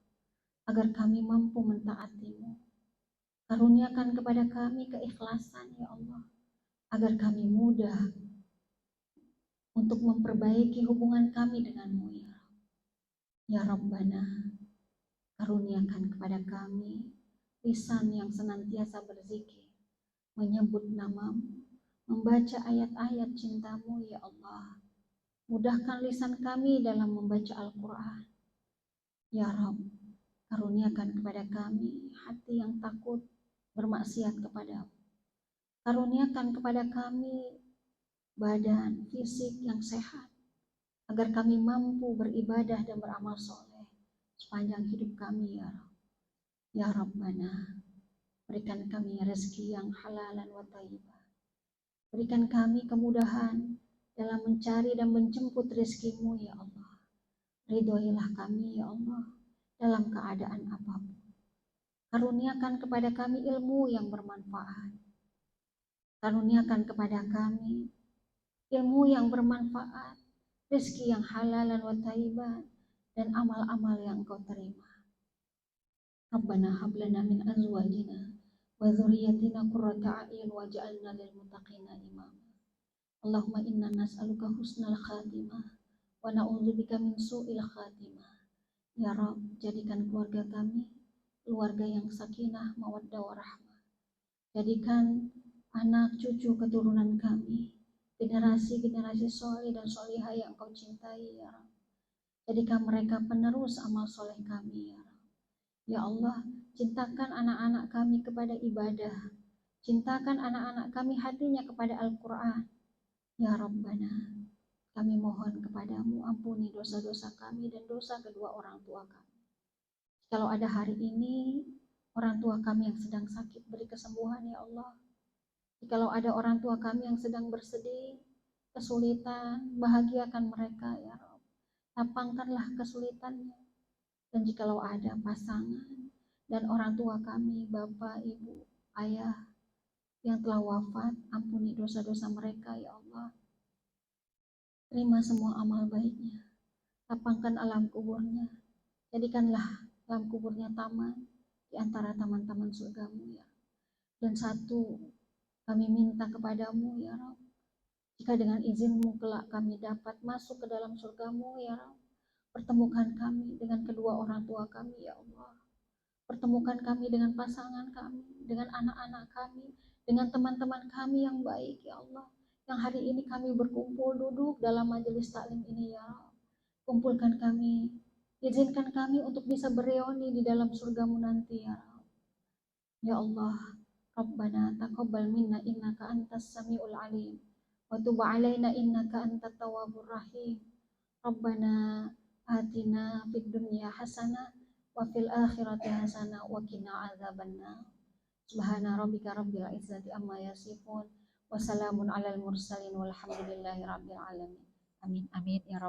agar kami mampu mentaati-Mu. Karuniakan kepada kami keikhlasan ya Allah, agar kami mudah untuk memperbaiki hubungan kami denganmu ya Rabb. Ya Rabbana, karuniakan kepada kami lisan yang senantiasa berzikir, menyebut namamu, membaca ayat-ayat cintamu ya Allah. Mudahkan lisan kami dalam membaca Al-Quran. Ya Rabb, karuniakan kepada kami hati yang takut bermaksiat kepadamu. Karuniakan kepada kami badan, fisik yang sehat, agar kami mampu beribadah dan beramal soleh sepanjang hidup kami ya Rabb. Ya Rabbana, berikan kami rezeki yang halalan wa thayyibah. Berikan kami kemudahan dalam mencari dan menjemput rezeki-Mu ya Allah. Ridhoilah kami ya Allah dalam keadaan apapun. Karuniakan kepada kami ilmu yang bermanfaat. Karuniakan kepada kami ilmu yang bermanfaat, rezeki yang halalan wa thayyiban, dan amal-amal yang Engkau terima. Rabbana hab lana min azwajina wa dzurriyyatina qurrata a'yun waj'alna lil muttaqina imama. Allahumma inna nas'aluka husnal khatimah wa na'udzubika min su'il khatimah. Ya Rabb, jadikan keluarga kami keluarga yang sakinah, mawaddah, warahmah. Jadikan anak cucu keturunan kami generasi-generasi soleh dan solihah yang Engkau cintai ya Rabb. Jadikan mereka penerus amal soleh kami ya Rabb. Ya Allah, cintakan anak-anak kami kepada ibadah. Cintakan anak-anak kami hatinya kepada Al-Quran. Ya Rabbana, kami mohon kepadamu, ampuni dosa-dosa kami dan dosa kedua orang tua kami. Kalau ada hari ini orang tua kami yang sedang sakit, beri kesembuhan ya Allah. Jikalau ada orang tua kami yang sedang bersedih, kesulitan, bahagiakan mereka ya Rabb. Lapangkanlah kesulitannya. Dan jikalau ada pasangan dan orang tua kami, bapak, ibu, ayah yang telah wafat, ampuni dosa-dosa mereka ya Allah. Terima semua amal baiknya. Lapangkan alam kuburnya. Jadikanlah alam kuburnya taman di antara taman-taman surgamu ya. Dan satu, kami minta kepadamu ya Rabb, jika dengan izin-Mu kelak kami dapat masuk ke dalam surgamu ya Rabb, pertemukan kami dengan kedua orang tua kami ya Allah. Pertemukan kami dengan pasangan kami, dengan anak-anak kami, dengan teman-teman kami yang baik ya Allah, yang hari ini kami berkumpul duduk dalam majelis taklim ini ya Rabb. Kumpulkan kami, izinkan kami untuk bisa bereuni di dalam surgamu nanti ya Rabb. Ya Allah, Rabbana taqabbal minna innaka antas samiul alim wa tub alaina innaka antat tawwabur rahim. Rabbana atina fid dunya hasanah wa fil akhirati hasanah wa qina adzabannar. Subhana rabbika rabbil izzati amma yasifun wa salamun alal mursalin walhamdulillahi rabbil alamin. Amin amin ya Rabb.